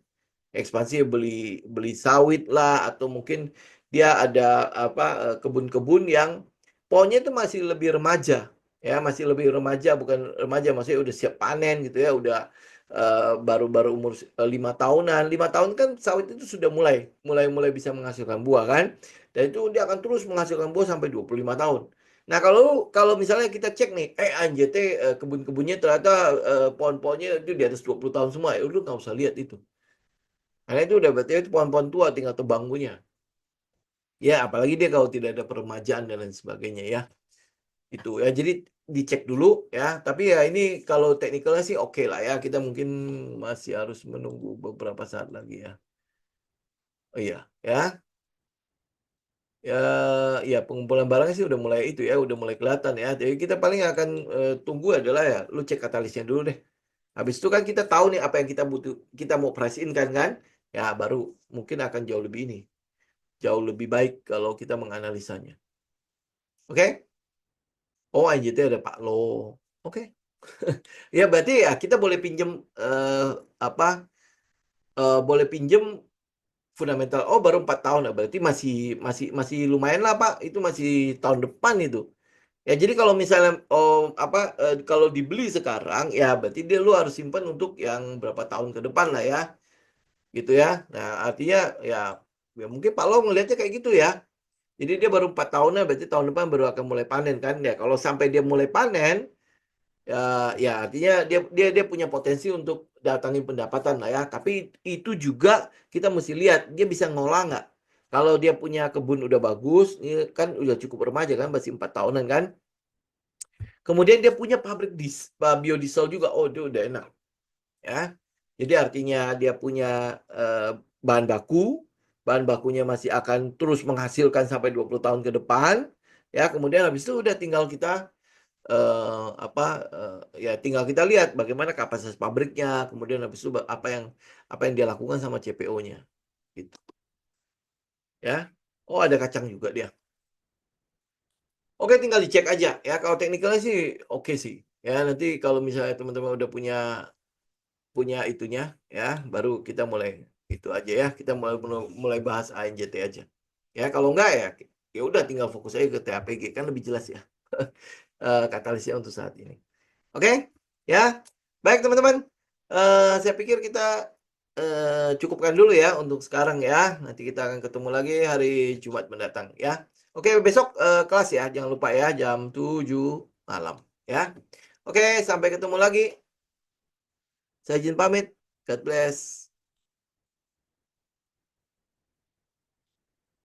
Ekspansi beli beli sawit lah atau mungkin dia ada apa kebun-kebun yang pohonnya itu masih lebih remaja ya masih lebih remaja bukan remaja maksudnya udah siap panen gitu ya udah baru-baru umur 5 tahunan 5 tahun kan sawit itu sudah mulai bisa menghasilkan buah kan dan itu dia akan terus menghasilkan buah sampai 25 tahun. Nah, kalau kalau misalnya kita cek nih, ANJT kebun-kebunnya ternyata pohon-pohonnya itu di atas 20 tahun semua, ya udah nggak usah lihat itu. Karena itu udah berarti itu pohon-pohon tua tinggal tebang punya. Ya, apalagi dia kalau tidak ada peremajaan dan lain sebagainya ya. Itu ya, jadi dicek dulu ya. Tapi ya ini kalau teknikalnya sih oke lah ya. Kita mungkin masih harus menunggu beberapa saat lagi ya. Oh iya, ya. Ya, ya pengumpulan barangnya sih udah mulai itu ya, udah mulai kelihatan ya. Jadi kita paling akan tunggu adalah ya, lu cek katalisnya dulu deh. Habis itu kan kita tahu nih apa yang kita butuh, kita mau price in kan, ya baru mungkin akan jauh lebih ini, jauh lebih baik kalau kita menganalisanya. Oke? Oh, IJT ada Pak Lo. Oke. Ya berarti ya kita boleh pinjem boleh pinjem fundamental. Oh baru 4 tahun ya, berarti masih lumayan lah Pak. Itu masih tahun depan itu. Ya jadi kalau misalnya kalau dibeli sekarang ya berarti lu harus simpan untuk yang berapa tahun ke depan lah ya. Gitu ya. Nah, artinya ya mungkin Pak Lo ngelihatnya kayak gitu ya. Jadi dia baru 4 tahunnya berarti tahun depan baru akan mulai panen kan. Ya kalau sampai dia mulai panen ya artinya dia punya potensi untuk datangin pendapatan lah ya. Tapi itu juga kita mesti lihat dia bisa ngolah nggak. Kalau dia punya kebun udah bagus, ini kan udah cukup remaja kan, masih 4 tahunan kan. Kemudian dia punya pabrik biodiesel juga. Oh, itu udah enak. Ya. Jadi artinya dia punya bahan baku, bahan bakunya masih akan terus menghasilkan sampai 20 tahun ke depan. Ya, kemudian habis itu udah tinggal kita ya tinggal kita lihat bagaimana kapasitas pabriknya, kemudian habis itu apa yang dia lakukan sama CPO-nya gitu. Ya. Oh, ada kacang juga dia. Oke, tinggal dicek aja ya. Kalau teknikalnya sih oke sih. Ya, nanti kalau misalnya teman-teman udah punya itunya ya, baru kita mulai itu aja ya. Kita mulai bahas ANJT aja. Ya, kalau enggak ya udah tinggal fokus aja ke TAPG kan lebih jelas ya. Katalisnya untuk saat ini. Oke, ya. Baik teman-teman. Saya pikir kita cukupkan dulu ya untuk sekarang ya. Nanti kita akan ketemu lagi hari Jumat mendatang ya. Oke, besok kelas ya. Jangan lupa ya jam 7 malam ya. Oke, sampai ketemu lagi. Saya izin pamit. God bless.